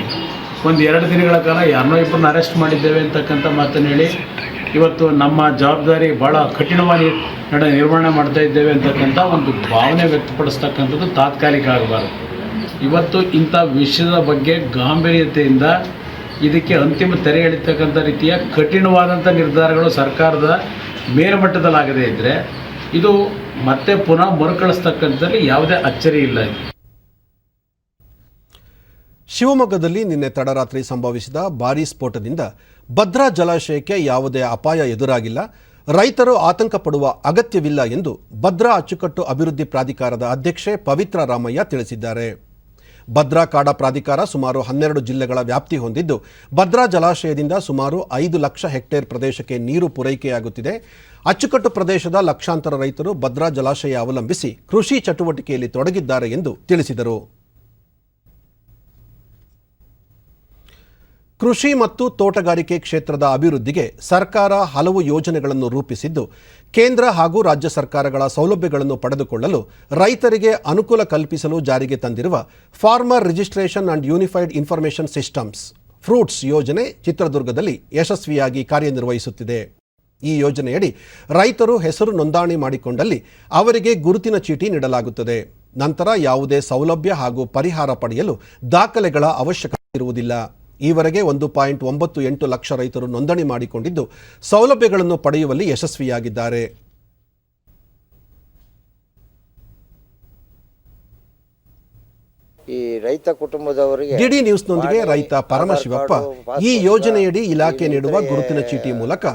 1-2 ದಿನಗಳ ಕಾಲ ಯಾರನ್ನೋ ಇಬ್ಬರನ್ನ ಅರೆಸ್ಟ್ ಮಾಡಿದ್ದೇವೆ ಅಂತಕ್ಕಂಥ ಮಾತನ್ನು ಹೇಳಿ ಇವತ್ತು ನಮ್ಮ ಜವಾಬ್ದಾರಿ ಭಾಳ ಕಠಿಣವಾಗಿ ನಿರ್ವಹಣೆ ಮಾಡ್ತಾ ಇದ್ದೇವೆ ಅಂತಕ್ಕಂಥ ಒಂದು ಭಾವನೆ ವ್ಯಕ್ತಪಡಿಸ್ತಕ್ಕಂಥದ್ದು ತಾತ್ಕಾಲಿಕ ಆಗಬಾರದು. ಇವತ್ತು ಇಂಥ ವಿಷಯದ ಬಗ್ಗೆ ಗಾಂಭೀರ್ಯತೆಯಿಂದ ಇದಕ್ಕೆ ಅಂತಿಮ ತೆರೆ ಎಳಿತಕ್ಕಂಥ ರೀತಿಯ ಕಠಿಣವಾದಂಥ ನಿರ್ಧಾರಗಳು ಸರ್ಕಾರದ ಮೇಲ್ಮಟ್ಟದಲ್ಲಾಗದೇ ಇದ್ದರೆ ಇದು ಮತ್ತೆ ಪುನಃ ಮರುಕಳಿಸ್ತಕ್ಕಂಥದ್ರಲ್ಲಿ ಯಾವುದೇ ಅಚ್ಚರಿ ಇಲ್ಲ. ಶಿವಮೊಗ್ಗದಲ್ಲಿ ನಿನ್ನೆ ತಡರಾತ್ರಿ ಸಂಭವಿಸಿದ ಭಾರೀ ಸ್ಫೋಟದಿಂದ ಭದ್ರಾ ಜಲಾಶಯಕ್ಕೆ ಯಾವುದೇ ಅಪಾಯ ಎದುರಾಗಿಲ್ಲ, ರೈತರು ಆತಂಕ ಪಡುವ ಅಗತ್ಯವಿಲ್ಲ ಎಂದು ಭದ್ರಾ ಅಚ್ಚುಕಟ್ಟು ಅಭಿವೃದ್ಧಿ ಪ್ರಾಧಿಕಾರದ ಅಧ್ಯಕ್ಷೆ ಪವಿತ್ರ ರಾಮಯ್ಯ ತಿಳಿಸಿದ್ದಾರೆ. ಭದ್ರಾ ಕಾಡಾ ಪ್ರಾಧಿಕಾರ ಸುಮಾರು 12 ಜಿಲ್ಲೆಗಳ ವ್ಯಾಪ್ತಿ ಹೊಂದಿದ್ದು, ಭದ್ರಾ ಜಲಾಶಯದಿಂದ ಸುಮಾರು 5 ಲಕ್ಷ ಹೆಕ್ಟೇರ್ ಪ್ರದೇಶಕ್ಕೆ ನೀರು ಪೂರೈಕೆಯಾಗುತ್ತಿದೆ. ಅಚ್ಚುಕಟ್ಟು ಪ್ರದೇಶದ ಲಕ್ಷಾಂತರ ರೈತರು ಭದ್ರಾ ಜಲಾಶಯ ಅವಲಂಬಿಸಿ ಕೃಷಿ ಚಟುವಟಿಕೆಯಲ್ಲಿ ತೊಡಗಿದ್ದಾರೆ ಎಂದು ತಿಳಿಸಿದರು. ಕೃಷಿ ಮತ್ತು ತೋಟಗಾರಿಕೆ ಕ್ಷೇತ್ರದ ಅಭಿವೃದ್ಧಿಗೆ ಸರ್ಕಾರ ಹಲವು ಯೋಜನೆಗಳನ್ನು ರೂಪಿಸಿದ್ದು, ಕೇಂದ್ರ ಹಾಗೂ ರಾಜ್ಯ ಸರ್ಕಾರಗಳ ಸೌಲಭ್ಯಗಳನ್ನು ಪಡೆದುಕೊಳ್ಳಲು ರೈತರಿಗೆ ಅನುಕೂಲ ಕಲ್ಪಿಸಲು ಜಾರಿಗೆ ತಂದಿರುವ farmer registration and unified information systems fruits ಯೋಜನೆ ಚಿತ್ರದುರ್ಗದಲ್ಲಿ ಯಶಸ್ವಿಯಾಗಿ ಕಾರ್ಯನಿರ್ವಹಿಸುತ್ತಿದೆ. ಈ ಯೋಜನೆಯಡಿ ರೈತರು ಹೆಸರು ನೋಂದಣಿ ಮಾಡಿಕೊಂಡಲ್ಲಿ ಅವರಿಗೆ ಗುರುತಿನ ಚೀಟಿ ನೀಡಲಾಗುತ್ತದೆ. ನಂತರ ಯಾವುದೇ ಸೌಲಭ್ಯ ಹಾಗೂ ಪರಿಹಾರ ಪಡೆಯಲು ದಾಖಲೆಗಳ ಅವಶ್ಯಕತೆ ಇರುವುದಿಲ್ಲ. ಈವರೆಗೆ 1.98 ಲಕ್ಷ ರೈತರು ನೋಂದಣಿ ಮಾಡಿಕೊಂಡಿದ್ದು ಸೌಲಭ್ಯಗಳನ್ನು ಪಡೆಯುವಲ್ಲಿ ಯಶಸ್ವಿಯಾಗಿದ್ದಾರೆ. ಈ ರೈತ ಕುಟುಂಬದವರಿಗೆ ಡಿಡಿ ನ್ಯೂಸ್ನೊಂದಿಗೆ ರೈತ ಪರಮಶಿವಪ್ಪ, ಈ ಯೋಜನೆಯಡಿ ಇಲಾಖೆ ನೀಡುವ ಗುರುತಿನ ಚೀಟಿ ಮೂಲಕ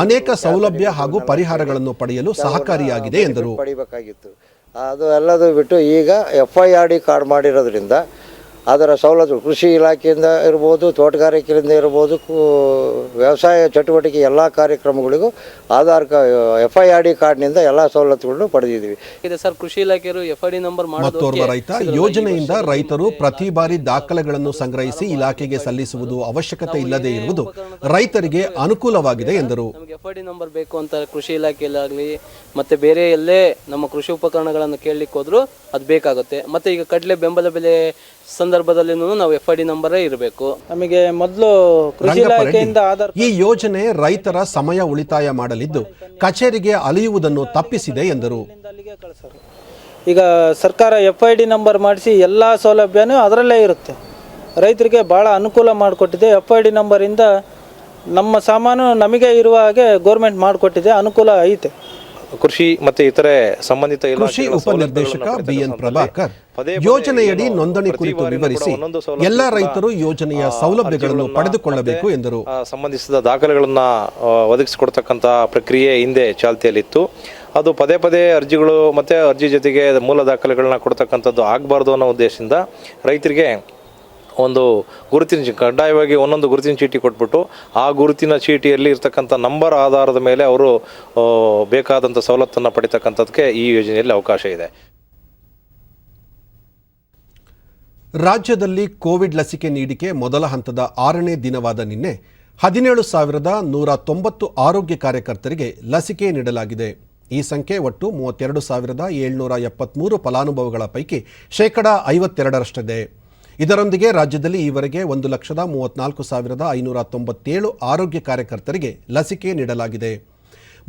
ಅನೇಕ ಸೌಲಭ್ಯ ಹಾಗೂ ಪರಿಹಾರಗಳನ್ನು ಪಡೆಯಲು ಸಹಕಾರಿಯಾಗಿದೆ ಎಂದರು. ಪಡಿಬೇಕಾಗಿತ್ತು, ಅದು ಎಲ್ಲದೂ ಬಿಟ್ಟು ಈಗ FIRD ಕಾರ್ಡ್ ಮಾಡಿರೋದ್ರಿಂದ ಅದರ ಸವಲತ್ತು ಕೃಷಿ ಇಲಾಖೆಯಿಂದ ಇರ್ಬೋದು, ತೋಟಗಾರಿಕೆಯಿಂದ ಇರ್ಬೋದು, ವ್ಯವಸಾಯ ಚಟುವಟಿಕೆ ಎಲ್ಲ ಕಾರ್ಯಕ್ರಮಗಳಿಗೂ ಆಧಾರ್ FIRD ಕಾರ್ಡ್ನಿಂದ ಎಲ್ಲ ಸವಲತ್ತುಗಳನ್ನು ಪಡೆದಿದ್ದೀವಿ. ಇದೆ ಸರ್, ಕೃಷಿ ಇಲಾಖೆಯವರು FID ನಂಬರ್ ಮತ್ತೋರ್ವ ರೈತ, ಯೋಜನೆಯಿಂದ ರೈತರು ಪ್ರತಿ ಬಾರಿ ದಾಖಲೆಗಳನ್ನು ಸಂಗ್ರಹಿಸಿ ಇಲಾಖೆಗೆ ಸಲ್ಲಿಸುವುದು ಅವಶ್ಯಕತೆ ಇಲ್ಲದೆ ಇರುವುದು ರೈತರಿಗೆ ಅನುಕೂಲವಾಗಿದೆ ಎಂದರು. ನಮಗೆ FID ನಂಬರ್ ಬೇಕು ಅಂತ ಕೃಷಿ ಇಲಾಖೆಯಲ್ಲಾಗಲಿ ಮತ್ತೆ ಬೇರೆ ಎಲ್ಲೇ ನಮ್ಮ ಕೃಷಿ ಉಪಕರಣಗಳನ್ನು ಕೇಳಲಿಕ್ಕೆ ಹೋದ್ರು ಅದು ಬೇಕಾಗುತ್ತೆ. ಮತ್ತೆ ಈಗ ಕಡಲೆ ಬೆಂಬಲ ಬೆಲೆ ಸಂದರ್ಭದಲ್ಲಿ ನಾವು FID ನಂಬರೇ ಇರಬೇಕು. ನಮಗೆ ಮೊದಲು ಕೃಷಿ ಇಲಾಖೆಯಿಂದ ಆಧಾರ್ ಈ ಯೋಜನೆ ರೈತರ ಸಮಯ ಉಳಿತಾಯ ಮಾಡಲಿದ್ದು ಕಚೇರಿಗೆ ಅಲೆಯುವುದನ್ನು ತಪ್ಪಿಸಿದೆ ಎಂದರು. ಈಗ ಸರ್ಕಾರ FID ನಂಬರ್ ಮಾಡಿಸಿ ಎಲ್ಲ ಸೌಲಭ್ಯನೂ ಅದರಲ್ಲೇ ಇರುತ್ತೆ. ರೈತರಿಗೆ ಭಾಳ ಅನುಕೂಲ ಮಾಡಿಕೊಟ್ಟಿದೆ. FID ನಂಬರಿಂದ ನಮ್ಮ ಸಾಮಾನು ನಮಗೆ ಇರುವ ಹಾಗೆ ಗೌರ್ಮೆಂಟ್ ಮಾಡಿಕೊಟ್ಟಿದೆ, ಅನುಕೂಲ ಐತೆ. ಕೃಷಿ ಮತ್ತು ಇತರೆ ಸಂಬಂಧಿತ ಕೃಷಿ ಉಪನಿರ್ದೇಶಕ BN ಪ್ರಭಾಕರ್ ಯೋಜನೆಯಡಿ ನೋಂದಣಿ ಕುರಿತು ವಿವರಿಸಿ ಎಲ್ಲ ರೈತರು ಯೋಜನೆಯ ಸೌಲಭ್ಯಗಳನ್ನು ಪಡೆದುಕೊಳ್ಳಬೇಕು ಎಂದರು. ಸಂಬಂಧಿಸಿದ ದಾಖಲೆಗಳನ್ನು ಒದಗಿಸಿಕೊಡ್ತಕ್ಕಂಥ ಪ್ರಕ್ರಿಯೆ ಹಿಂದೆ ಚಾಲ್ತಿಯಲ್ಲಿತ್ತು. ಅದು ಪದೇ ಪದೇ ಅರ್ಜಿಗಳು ಮತ್ತು ಅರ್ಜಿ ಜೊತೆಗೆ ಮೂಲ ದಾಖಲೆಗಳನ್ನ ಕೊಡ್ತಕ್ಕಂಥದ್ದು ಆಗಬಾರ್ದು ಅನ್ನೋ ಉದ್ದೇಶದಿಂದ ರೈತರಿಗೆ ಒಂದು ಗುರುತಿನ ಕಡ್ಡಾಯವಾಗಿ ಒಂದೊಂದು ಗುರುತಿನ ಚೀಟಿ ಕೊಟ್ಬಿಟ್ಟು ಆ ಗುರುತಿನ ಚೀಟಿಯಲ್ಲಿ ಇರ್ತಕ್ಕಂಥ ನಂಬರ್ ಆಧಾರದ ಮೇಲೆ ಅವರು ಬೇಕಾದಂಥ ಸವಲತ್ತನ್ನು ಪಡಿತಕ್ಕಂಥದ್ದಕ್ಕೆ ಈ ಯೋಜನೆಯಲ್ಲಿ ಅವಕಾಶ ಇದೆ. ರಾಜ್ಯದಲ್ಲಿ ಕೋವಿಡ್ ಲಸಿಕೆ ನೀಡಿಕೆ ಮೊದಲ ಹಂತದ 6ನೇ ದಿನವಾದ ನಿನ್ನೆ 17,190 ಆರೋಗ್ಯ ಕಾರ್ಯಕರ್ತರಿಗೆ ಲಸಿಕೆ ನೀಡಲಾಗಿದೆ. ಈ ಸಂಖ್ಯೆ ಒಟ್ಟು 32,773 ಫಲಾನುಭವಿಗಳ ಪೈಕಿ 52%. ಇದರೊಂದಿಗೆ ರಾಜ್ಯದಲ್ಲಿ ಈವರೆಗೆ 1,34,597 ಆರೋಗ್ಯ ಕಾರ್ಯಕರ್ತರಿಗೆ ಲಸಿಕೆ ನೀಡಲಾಗಿದೆ.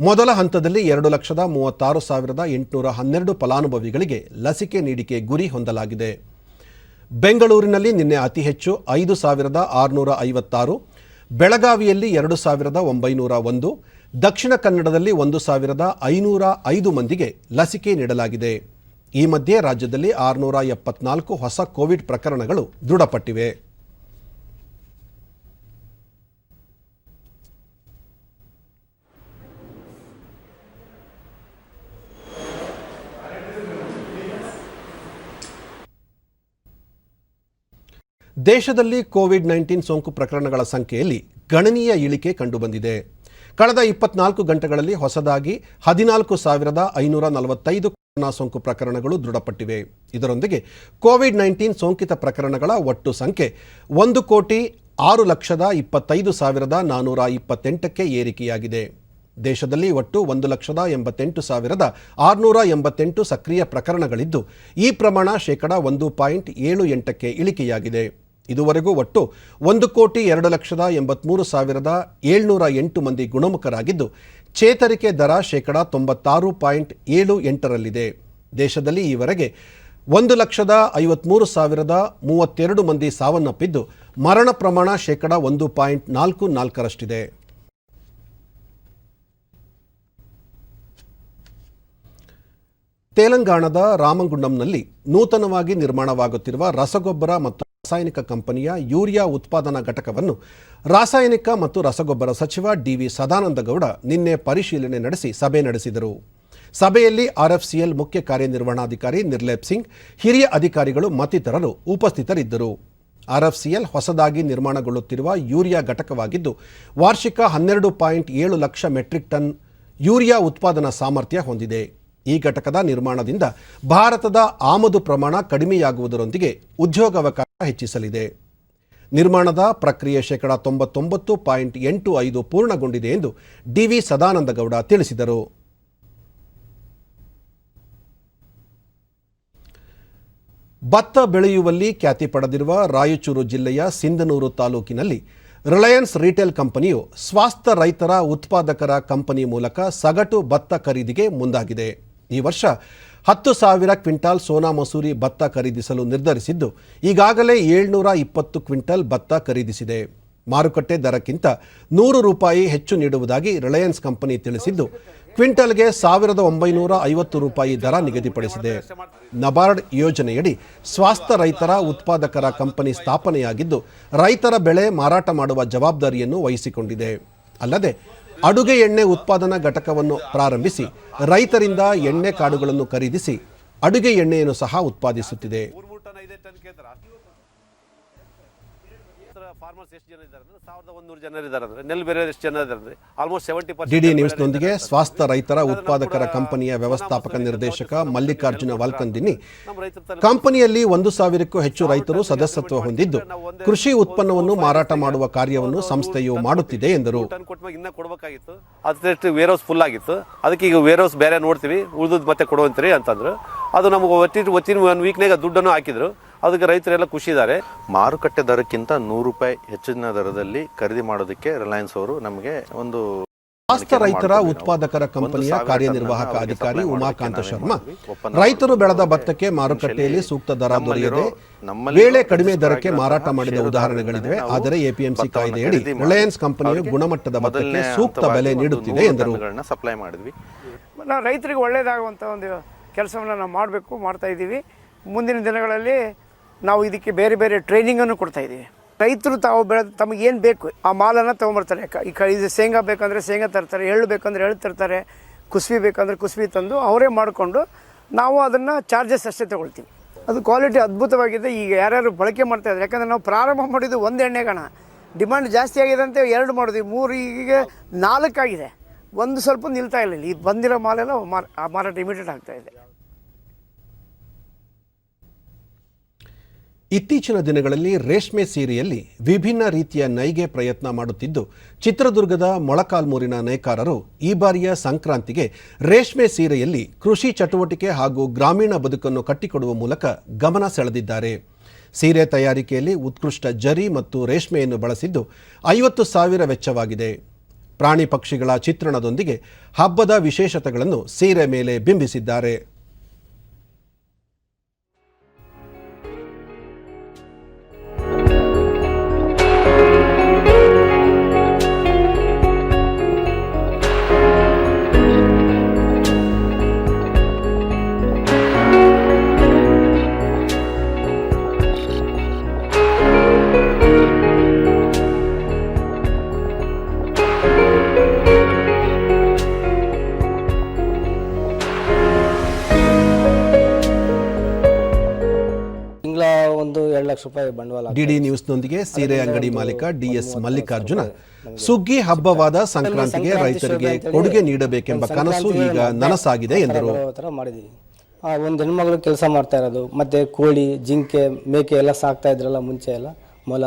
ಮೊದಲ ಹಂತದಲ್ಲಿ 2,36,812 ಫಲಾನುಭವಿಗಳಿಗೆ ಲಸಿಕೆ ನೀಡಿಕೆ ಗುರಿ ಹೊಂದಲಾಗಿದೆ. ಬೆಂಗಳೂರಿನಲ್ಲಿ ನಿನ್ನೆ ಅತಿ ಹೆಚ್ಚು 5,656, ಬೆಳಗಾವಿಯಲ್ಲಿ 2,901, ದಕ್ಷಿಣ ಕನ್ನಡದಲ್ಲಿ 1,505 ಮಂದಿಗೆ ಲಸಿಕೆ ನೀಡಲಾಗಿದೆ. ಈ ಮಧ್ಯೆ ರಾಜ್ಯದಲ್ಲಿ 674 ಹೊಸ ಕೋವಿಡ್ ಪ್ರಕರಣಗಳು ದೃಢಪಟ್ಟಿವೆ. ದೇಶದಲ್ಲಿ ಕೋವಿಡ್-19 ಸೋಂಕು ಪ್ರಕರಣಗಳ ಸಂಖ್ಯೆಯಲ್ಲಿ ಗಣನೀಯ ಇಳಿಕೆ ಕಂಡುಬಂದಿದೆ. ಕಳೆದ 24 ಗಂಟೆಗಳಲ್ಲಿ ಹೊಸದಾಗಿ 14,545 ಕೊರೋನಾ ಸೋಂಕು ಪ್ರಕರಣಗಳು ದೃಢಪಟ್ಟಿವೆ. ಇದರೊಂದಿಗೆ ಕೋವಿಡ್-19 ಸೋಂಕಿತ ಪ್ರಕರಣಗಳ ಒಟ್ಟು ಸಂಖ್ಯೆ 1,625,428ಕ್ಕೆ ಏರಿಕೆಯಾಗಿದೆ. ದೇಶದಲ್ಲಿ ಒಟ್ಟು 1,88,688 ಸಕ್ರಿಯ ಪ್ರಕರಣಗಳಿದ್ದು ಈ ಪ್ರಮಾಣ ಶೇಕಡ 1.78ಕ್ಕೆ ಇದುವರೆಗೂ ಒಟ್ಟು 1,02,83,708 ಮಂದಿ ಗುಣಮುಖರಾಗಿದ್ದು ಚೇತರಿಕೆ ದರ ಶೇಕಡ 96.78ರಲ್ಲಿದೆ. ದೇಶದಲ್ಲಿ ಈವರೆಗೆ 1,53,032 ಮಂದಿ ಸಾವನ್ನಪ್ಪಿದ್ದು ಮರಣ ಪ್ರಮಾಣ ಶೇಕಡ 1.44ರಷ್ಟಿದೆ. ತೆಲಂಗಾಣದ ರಾಮಗುಂಡಂನಲ್ಲಿ ನೂತನವಾಗಿ ನಿರ್ಮಾಣವಾಗುತ್ತಿರುವ ರಸಗೊಬ್ಬರ ಮತ್ತು ರಾಸಾಯನಿಕ ಕಂಪನಿಯ ಯೂರಿಯಾ ಉತ್ಪಾದನಾ ಘಟಕವನ್ನು ರಾಸಾಯನಿಕ ಮತ್ತು ರಸಗೊಬ್ಬರ ಸಚಿವ DV ಸದಾನಂದ ಗೌಡ ನಿನ್ನೆ ಪರಿಶೀಲನೆ ನಡೆಸಿ ಸಭೆ ನಡೆಸಿದರು. ಸಭೆಯಲ್ಲಿ RFCL ಮುಖ್ಯ ಕಾರ್ಯನಿರ್ವಹಣಾಧಿಕಾರಿ ನಿರ್ಲೇಪ್ ಸಿಂಗ್, ಹಿರಿಯ ಅಧಿಕಾರಿಗಳು ಮತ್ತಿತರರು ಉಪಸ್ಥಿತರಿದ್ದರು. RFCL ಹೊಸದಾಗಿ ನಿರ್ಮಾಣಗೊಳ್ಳುತ್ತಿರುವ ಯೂರಿಯಾ ಘಟಕವಾಗಿದ್ದು ವಾರ್ಷಿಕ 12.7 ಲಕ್ಷ ಮೆಟ್ರಿಕ್ ಟನ್ ಯೂರಿಯಾ ಉತ್ಪಾದನಾ ಸಾಮರ್ಥ್ಯ ಹೊಂದಿದೆ. ಈ ಘಟಕದ ನಿರ್ಮಾಣದಿಂದ ಭಾರತದ ಆಮದು ಪ್ರಮಾಣ ಕಡಿಮೆಯಾಗುವುದರೊಂದಿಗೆ ಉದ್ಯೋಗಾವಕಾಶ ಹೆಚ್ಚಿಸಲಿದೆ. ನಿರ್ಮಾಣದ ಪ್ರಕ್ರಿಯೆ ಶೇಕಡ 99.85 ಪೂರ್ಣಗೊಂಡಿದೆ ಎಂದು DV ಸದಾನಂದ ಗೌಡ ತಿಳಿಸಿದರು. ಭತ್ತ ಬೆಳೆಯುವಲ್ಲಿ ಖ್ಯಾತಿ ಪಡೆದಿರುವ ರಾಯಚೂರು ಜಿಲ್ಲೆಯ ಸಿಂಧನೂರು ತಾಲೂಕಿನಲ್ಲಿ ರಿಲಯನ್ಸ್ ರಿಟೇಲ್ ಕಂಪನಿಯು ಸ್ವಾಸ್ಥ ರೈತರ ಉತ್ಪಾದಕರ ಕಂಪನಿ ಮೂಲಕ ಸಗಟು ಭತ್ತ ಖರೀದಿಗೆ ಮುಂದಾಗಿದೆ. ಈ ವರ್ಷ 10,000 ಕ್ವಿಂಟಾಲ್ ಸೋನಾ ಮಸೂರಿ ಭತ್ತ ಖರೀದಿಸಲು ನಿರ್ಧರಿಸಿದ್ದು ಈಗಾಗಲೇ 720 ಕ್ವಿಂಟಲ್ ಭತ್ತ ಖರೀದಿಸಿದೆ. ಮಾರುಕಟ್ಟೆ ದರಕ್ಕಿಂತ ₹100 ಹೆಚ್ಚು ನೀಡುವುದಾಗಿ ರಿಲಯನ್ಸ್ ಕಂಪನಿ ತಿಳಿಸಿದ್ದು ಕ್ವಿಂಟಲ್ಗೆ ₹1,950 ದರ ನಿಗದಿಪಡಿಸಿದೆ. ನಬಾರ್ಡ್ ಯೋಜನೆಯಡಿ ಸ್ವಾಸ್ಥ ರೈತರ ಉತ್ಪಾದಕರ ಕಂಪನಿ ಸ್ಥಾಪನೆಯಾಗಿದ್ದು ರೈತರ ಬೆಳೆ ಮಾರಾಟ ಮಾಡುವ ಜವಾಬ್ದಾರಿಯನ್ನು ವಹಿಸಿಕೊಂಡಿದೆ. ಅಲ್ಲದೆ ಅಡುಗೆ ಎಣ್ಣೆ ಉತ್ಪಾದನಾ ಘಟಕವನ್ನು ಪ್ರಾರಂಭಿಸಿ ರೈತರಿಂದ ಎಣ್ಣೆ ಕಾಳುಗಳನ್ನು ಖರೀದಿಸಿ ಅಡುಗೆ ಎಣ್ಣೆಯನ್ನು ಸಹ ಉತ್ಪಾದಿಸುತ್ತಿದೆ. ಫಾರ್ಮರ್ಸ್ ಎಷ್ಟು ಜನ ಇದ್ದಾರೆ ಅಂದ್ರೆ 1100 ಜನ ಇದ್ದಾರೆ ಅಂದ್ರೆ ನೆಲ್ ಬೇರೆ ಎಷ್ಟು ಜನ ಇದ್ದಾರೆ ಅಂದ್ರೆ ಆಲ್ಮೋಸ್ಟ್ 70%. ಡಿಡಿ ನ್ಯೂಸ್ನೊಂದಿಗೆ ಸ್ವಾಸ್ಥ ರೈತರ ಉತ್ಪಾದಕರ ಕಂಪನಿಯ ವ್ಯವಸ್ಥಾಪಕ ನಿರ್ದೇಶಕ ಮಲ್ಲಿಕಾರ್ಜುನ ವಾಲ್ಕಂದಿನಿ ಕಂಪನಿಯಲ್ಲಿ 1000ಕ್ಕೂ ಹೆಚ್ಚು ರೈತರು ಸದಸ್ಯತ್ವ ಹೊಂದಿದ್ದು ಕೃಷಿ ಉತ್ಪನ್ನವನ್ನು ಮಾರಾಟ ಮಾಡುವ ಕಾರ್ಯವನ್ನು ಸಂಸ್ಥೆಯು ಮಾಡುತ್ತಿದೆ ಎಂದರು. ಇನ್ನ ಕೊಡಬೇಕಾಗಿತ್ತು, ಅದಷ್ಟು ವೇರ್ ಹೌಸ್ ಫುಲ್ ಆಗಿತ್ತು, ಅದಕ್ಕೆ ಈಗ ವೇರ್ ಹೌಸ್ ಬೇರೆ ನೋಡ್ತೀವಿ, ಉಳಿದು ಮತ್ತೆ ಕೊಡುವಂತೀರಿ ಅಂತಂದ್ರು. ಅದು ನಮಗೆ ಒತ್ತಿನ 1 ವೀಕ್ನಾಗ ದುಡ್ಡನ್ನು ಹಾಕಿದ್ರು. ಅದಕ್ಕೆ ರೈತರೆಲ್ಲ ಖುಷಿ ಇದ್ದಾರೆ. ಮಾರುಕಟ್ಟೆ ದರಕ್ಕಿಂತ ₹100 ಹೆಚ್ಚಿನ ದರದಲ್ಲಿ ಖರೀದಿ ಮಾಡೋದಕ್ಕೆ ರಿಲಯನ್ಸ್ ಅವರು ನಮಗೆ ಒಂದು ಸ್ವಾಸ್ಥ ರೈತರ ಉತ್ಪಾದಕರ ಕಂಪನಿಯ ಕಾರ್ಯನಿರ್ವಾಹಕ ಅಧಿಕಾರಿ ಉಮಾಕಾಂತ ಶರ್ಮಾ ರೈತರು ಬೆಳೆದ ಭತ್ತಕ್ಕೆ ಮಾರುಕಟ್ಟೆಯಲ್ಲಿ ಸೂಕ್ತ ದರ ದೊರೆಯದೆ ವೇಳೆ ಕಡಿಮೆ ದರಕ್ಕೆ ಮಾರಾಟ ಮಾಡಿದ ಉದಾಹರಣೆಗಳಿವೆ. ಆದರೆ ಎಪಿಎಂಸಿ ಕಾಯ್ದೆಯಡಿ ರಿಲಯನ್ಸ್ ಕಂಪನಿಯು ಗುಣಮಟ್ಟದ ಭತ್ತಕ್ಕೆ ಸೂಕ್ತ ಬೆಲೆ ನೀಡುತ್ತಿದೆ ಎಂದರು. ಸಪ್ಲೈ ಮಾಡಿದ್ವಿ. ನಾವು ರೈತರಿಗೆ ಒಳ್ಳೆಯದಾಗುವಂಥ ಒಂದು ಕೆಲಸವನ್ನು ನಾವು ಮಾಡ್ತಾ ಇದ್ದೀವಿ. ಮುಂದಿನ ದಿನಗಳಲ್ಲಿ ನಾವು ಇದಕ್ಕೆ ಬೇರೆ ಬೇರೆ ಟ್ರೈನಿಂಗನ್ನು ಕೊಡ್ತಾ ಇದ್ದೀವಿ. ರೈತರು ತಾವು ತಮಗೆ ಏನು ಬೇಕು ಆ ಮಾಲನ್ನು ತೊಗೊಂಬರ್ತಾರೆ. ಇದು ಶೇಂಗಾ ಬೇಕಂದರೆ ಶೇಂಗಾ ತರ್ತಾರೆ, ಎಳ್ಳು ಬೇಕಂದರೆ ಎಳ್ಳು ತರ್ತಾರೆ, ಕುಸ್ಬಿ ಬೇಕಂದರೆ ಕುಸ್ಬಿ ತಂದು ಅವರೇ ಮಾಡಿಕೊಂಡು ನಾವು ಅದನ್ನು ಚಾರ್ಜಸ್ ಅಷ್ಟೇ ತೊಗೊಳ್ತೀವಿ. ಅದು ಕ್ವಾಲಿಟಿ ಅದ್ಭುತವಾಗಿದೆ. ಈಗ ಯಾರ್ಯಾರು ಬಳಕೆ ಮಾಡ್ತಾಯಿದ್ದಾರೆ, ಯಾಕಂದರೆ ನಾವು ಪ್ರಾರಂಭ ಮಾಡಿದ್ದು 1 ಎಣ್ಣೆಗಾಣ, ಡಿಮಾಂಡ್ ಜಾಸ್ತಿ ಆಗಿದೆ ಅಂತ 2 ಮಾಡಿದ್ವಿ, 3 ಈಗ 4 ಆಗಿದೆ. ಒಂದು ಸ್ವಲ್ಪ ನಿಲ್ತಾ ಇಲ್ಲ. ಇಲ್ಲಿ ಬಂದಿರೋ ಮಾಲೆಲ್ಲ ಮಾರಾಟ ಇಮಿಡಿಯೇಟ್ ಆಗ್ತಾ ಇದೆ. ಇತ್ತೀಚಿನ ದಿನಗಳಲ್ಲಿ ರೇಷ್ಮೆ ಸೀರೆಯಲ್ಲಿ ವಿಭಿನ್ನ ರೀತಿಯ ನೈಗೆ ಪ್ರಯತ್ನ ಮಾಡುತ್ತಿದ್ದು ಚಿತ್ರದುರ್ಗದ ಮೊಳಕಾಲ್ಮೂರಿನ ನೇಕಾರರು ಈ ಬಾರಿಯ ಸಂಕ್ರಾಂತಿಗೆ ರೇಷ್ಮೆ ಸೀರೆಯಲ್ಲಿ ಕೃಷಿ ಚಟುವಟಿಕೆ ಹಾಗೂ ಗ್ರಾಮೀಣ ಬದುಕನ್ನು ಕಟ್ಟಿಕೊಡುವ ಮೂಲಕ ಗಮನ ಸೆಳೆದಿದ್ದಾರೆ. ಸೀರೆ ತಯಾರಿಕೆಯಲ್ಲಿ ಉತ್ಕೃಷ್ಟ ಜರಿ ಮತ್ತು ರೇಷ್ಮೆಯನ್ನು ಬಳಸಿದ್ದು 50,000 ವೆಚ್ಚವಾಗಿದೆ. ಪ್ರಾಣಿ ಪಕ್ಷಿಗಳ ಚಿತ್ರಣದೊಂದಿಗೆ ಹಬ್ಬದ ವಿಶೇಷತೆಗಳನ್ನು ಸೀರೆ ಮೇಲೆ ಬಿಂಬಿಸಿದ್ದಾರೆ. ಡಿಡಿ ನ್ಯೂಸ್ನೊಂದಿಗೆ ಸೀರೆ ಅಂಗಡಿ ಮಾಲೀಕ ಡಿಎಸ್ ಮಲ್ಲಿಕಾರ್ಜುನ ಸುಗ್ಗಿ ಹಬ್ಬವಾದ ಸಂಕ್ರಾಂತಿಗೆ ರೈತರಿಗೆ ಕೊಡುಗೆ ನೀಡಬೇಕೆಂಬ ಕನಸು ಈಗ ನನಸಾಗಿದೆ ಎಂದರು. ಒಂದು ಹೆಣ್ಮಗಳು ಕೆಲಸ ಮಾಡ್ತಾ ಇರೋದು, ಮತ್ತೆ ಕೋಳಿ, ಜಿಂಕೆ, ಮೇಕೆ ಎಲ್ಲ ಸಾಕ್ತಾ ಇದ್ರಲ್ಲ ಮುಂಚೆ ಎಲ್ಲ, ಮೊಲ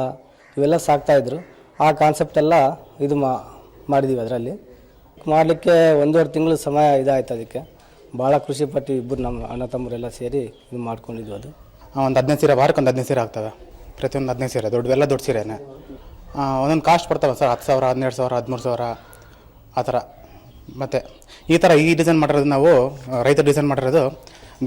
ಇವೆಲ್ಲ ಸಾಕ್ತಾ ಇದ್ರು. ಆ ಕಾನ್ಸೆಪ್ಟ್ ಎಲ್ಲ ಇದು ಮಾಡಿದೀವಿ. ಅದರಲ್ಲಿ ಮಾಡಲಿಕ್ಕೆ 1.5 ತಿಂಗಳು ಸಮಯ ಇದಾಯ್ತು. ಅದಕ್ಕೆ ಭಾಳ ಖುಷಿ ಪಟ್ಟು ಇಬ್ಬರು ನಮ್ಮ ಅಣ್ಣ ತಮ್ಮರೆಲ್ಲ ಸೇರಿ ಇದು ಮಾಡ್ಕೊಂಡಿದ್ವಿ. ಅದು ಒಂದು 15 ಸೀರೆ, ವಾರಕ್ಕೆ ಒಂದು 15 ಸೀರೆ ಆಗ್ತವೆ. ಪ್ರತಿಯೊಂದು 15 ಸೀರೆ ದೊಡ್ಡವೆಲ್ಲ ದೊಡ್ಡ ಸೀರೆನೇ. ಒಂದೊಂದು ಕಾಸ್ಟ್ ಬರ್ತವೆ ಸರ್, 10,000, 12,000, 13,000 ಆ ಥರ. ಮತ್ತು ಈ ಥರ ಈ ಡಿಸೈನ್ ಮಾಡಿರೋದು ನಾವು ರೈತ ಡಿಸೈನ್ ಮಾಡಿರೋದು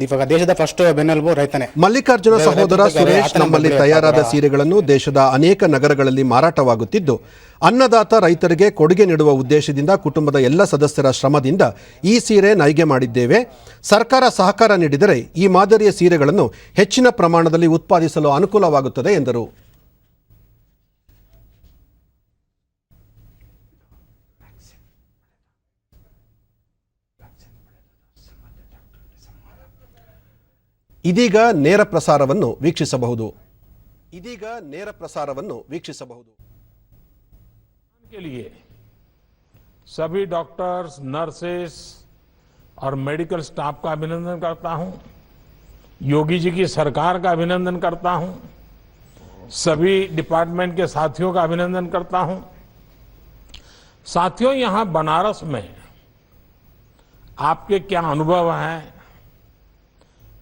ಇವಾಗ ದೇಶದ ಫಸ್ಟ್ ಬೆನ್ನೆಲುಬು ರೈತನೇ. ಮಲ್ಲಿಕಾರ್ಜುನ ಸಹೋದರ ಸುರೇಶ್ ನಮ್ಮಲ್ಲಿ ತಯಾರಾದ ಸೀರೆಗಳನ್ನು ದೇಶದ ಅನೇಕ ನಗರಗಳಲ್ಲಿ ಮಾರಾಟವಾಗುತ್ತಿದ್ದು ಅನ್ನದಾತ ರೈತರಿಗೆ ಕೊಡುಗೆ ನೀಡುವ ಉದ್ದೇಶದಿಂದ ಕುಟುಂಬದ ಎಲ್ಲ ಸದಸ್ಯರ ಶ್ರಮದಿಂದ ಈ ಸೀರೆ ನೈಗೆ ಮಾಡಿದ್ದೇವೆ. ಸರ್ಕಾರ ಸಹಕಾರ ನೀಡಿದರೆ ಈ ಮಾದರಿಯ ಸೀರೆಗಳನ್ನು ಹೆಚ್ಚಿನ ಪ್ರಮಾಣದಲ್ಲಿ ಉತ್ಪಾದಿಸಲು ಅನುಕೂಲವಾಗುತ್ತದೆ ಎಂದರು. ಇದೀಗ ನೇರ ಪ್ರಸಾರವನ್ನು ವೀಕ್ಷಿಸಬಹುದು. के लिए सभी डॉक्टर्स, नर्सेस और मेडिकल स्टाफ का अभिनंदन करता हूं. योगी जी की सरकार का अभिनंदन करता हूं. सभी डिपार्टमेंट के साथियों का अभिनंदन करता हूं. साथियों, यहां बनारस में आपके क्या अनुभव हैं?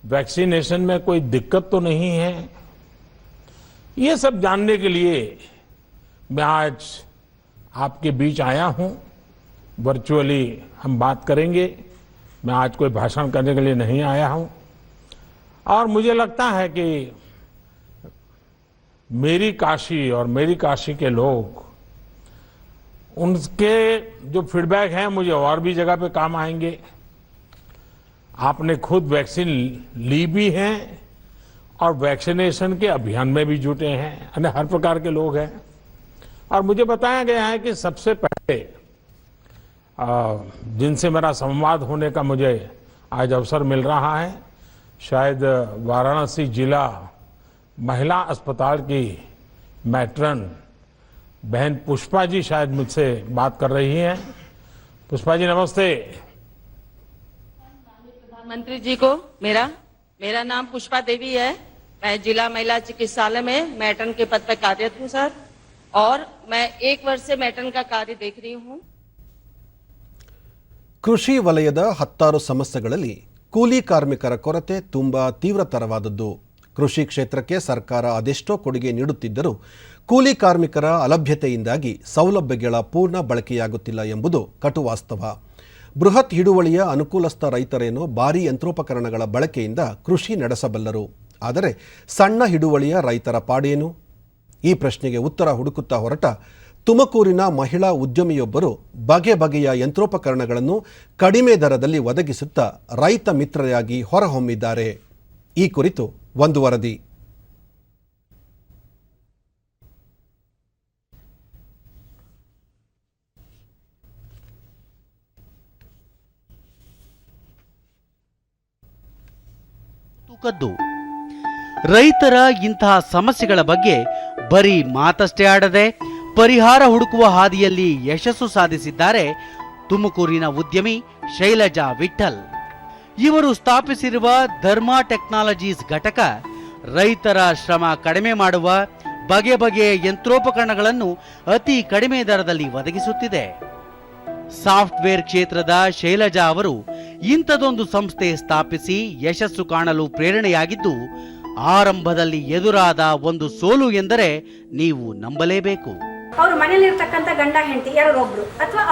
वैक्सीनेशन में कोई दिक्कत तो नहीं है? ये सब जानने के लिए मैं आज आपके बीच आया हूं. वर्चुअली हम बात करेंगे. मैं आज कोई भाषण करने के लिए नहीं आया हूं. और मुझे लगता है कि मेरी काशी और मेरी काशी के लोग, उनके जो फीडबैक हैं मुझे और भी जगह पे काम आएंगे. आपने खुद वैक्सीन ली भी है और वैक्सीनेशन के अभियान में भी जुटे हैं. अन्य हर प्रकार के लोग हैं. और मुझे बताया गया है कि सबसे पहले जिनसे मेरा संवाद होने का मुझे आज अवसर मिल रहा है, शायद वाराणसी जिला महिला अस्पताल की मैट्रन बहन पुष्पा जी शायद मुझसे बात कर रही हैं। पुष्पा जी नमस्ते। प्रधानमंत्री जी को मेरा नाम पुष्पा देवी है। मैं जिला महिला चिकित्सालय में मैट्रन के पद पर कार्यरत हूँ सर, और मैं 1 वर्ष से मैट्रन का कार्य देख रही हूँ। ಕೃಷಿ ವಲಯದ 10 ಸಮಸ್ಯೆಗಳಲ್ಲಿ ಕೂಲಿ ಕಾರ್ಮಿಕರ ಕೊರತೆ ತುಂಬಾ ತೀವ್ರತರವಾದದ್ದು. ಕೃಷಿ ಕ್ಷೇತ್ರಕ್ಕೆ ಸರ್ಕಾರ ಅದೆಷ್ಟೋ ಕೊಡುಗೆ ನೀಡುತ್ತಿದ್ದರೂ ಕೂಲಿ ಕಾರ್ಮಿಕರ ಅಲಭ್ಯತೆಯಿಂದಾಗಿ ಸೌಲಭ್ಯಗಳ ಪೂರ್ಣ ಬಳಕೆಯಾಗುತ್ತಿಲ್ಲ ಎಂಬುದು ಕಟುವಾಸ್ತವ. ಬೃಹತ್ ಹಿಡುವಳಿಯ ಅನುಕೂಲಸ್ಥ ರೈತರೇನೋ ಭಾರೀ ಯಂತ್ರೋಪಕರಣಗಳ ಬಳಕೆಯಿಂದ ಕೃಷಿ ನಡೆಸಬಲ್ಲರು. ಆದರೆ ಸಣ್ಣ ಹಿಡುವಳಿಯ ರೈತರ ಪಾಡೇನು? ಈ ಪ್ರಶ್ನೆಗೆ ಉತ್ತರ ಹುಡುಕುತ್ತಾ ಹೊರಟ ತುಮಕೂರಿನ ಮಹಿಳಾ ಉದ್ಯಮಿಯೊಬ್ಬರು ಬಗೆ ಬಗೆಯ ಯಂತ್ರೋಪಕರಣಗಳನ್ನು ಕಡಿಮೆ ದರದಲ್ಲಿ ಒದಗಿಸುತ್ತಾ ರೈತ ಮಿತ್ರರಾಗಿ ಹೊರಹೊಮ್ಮಿದ್ದಾರೆ. ಈ ಕುರಿತು ಒಂದು ವರದಿ. ರೈತರ ಇಂತಹ ಸಮಸ್ಯೆಗಳ ಬಗ್ಗೆ ಬರೀ ಮಾತಷ್ಟೇ ಆಡದೆ ಪರಿಹಾರ ಹುಡುಕುವ ಹಾದಿಯಲ್ಲಿ ಯಶಸ್ಸು ಸಾಧಿಸಿದ್ದಾರೆ ತುಮಕೂರಿನ ಉದ್ಯಮಿ ಶೈಲಜಾ ವಿಠಲ್. ಇವರು ಸ್ಥಾಪಿಸಿರುವ ಧರ್ಮ ಟೆಕ್ನಾಲಜೀಸ್ ಘಟಕ ರೈತರ ಶ್ರಮ ಕಡಿಮೆ ಮಾಡುವ ಬಗೆ ಬಗೆಯ ಯಂತ್ರೋಪಕರಣಗಳನ್ನು ಅತಿ ಕಡಿಮೆ ದರದಲ್ಲಿ ಒದಗಿಸುತ್ತಿದೆ. ಸಾಫ್ಟ್ವೇರ್ ಕ್ಷೇತ್ರದ ಶೈಲಜಾ ಅವರು ಇಂಥದೊಂದು ಸಂಸ್ಥೆ ಸ್ಥಾಪಿಸಿ ಯಶಸ್ಸು ಕಾಣಲು ಪ್ರೇರಣೆಯಾಗಿದ್ದು, ಆರಂಭದಲ್ಲಿ ಎದುರಾದ ಒಂದು ಸೋಲು ಎಂದರೆ ನೀವು ನಂಬಲೇಬೇಕು. ಅವರು ಮನೇಲಿರ್ತಕ್ಕಂಥ ಗಂಡ ಹೆಂಡತಿ ಯಾರೋ ಒಬ್ರು ಅಥವಾ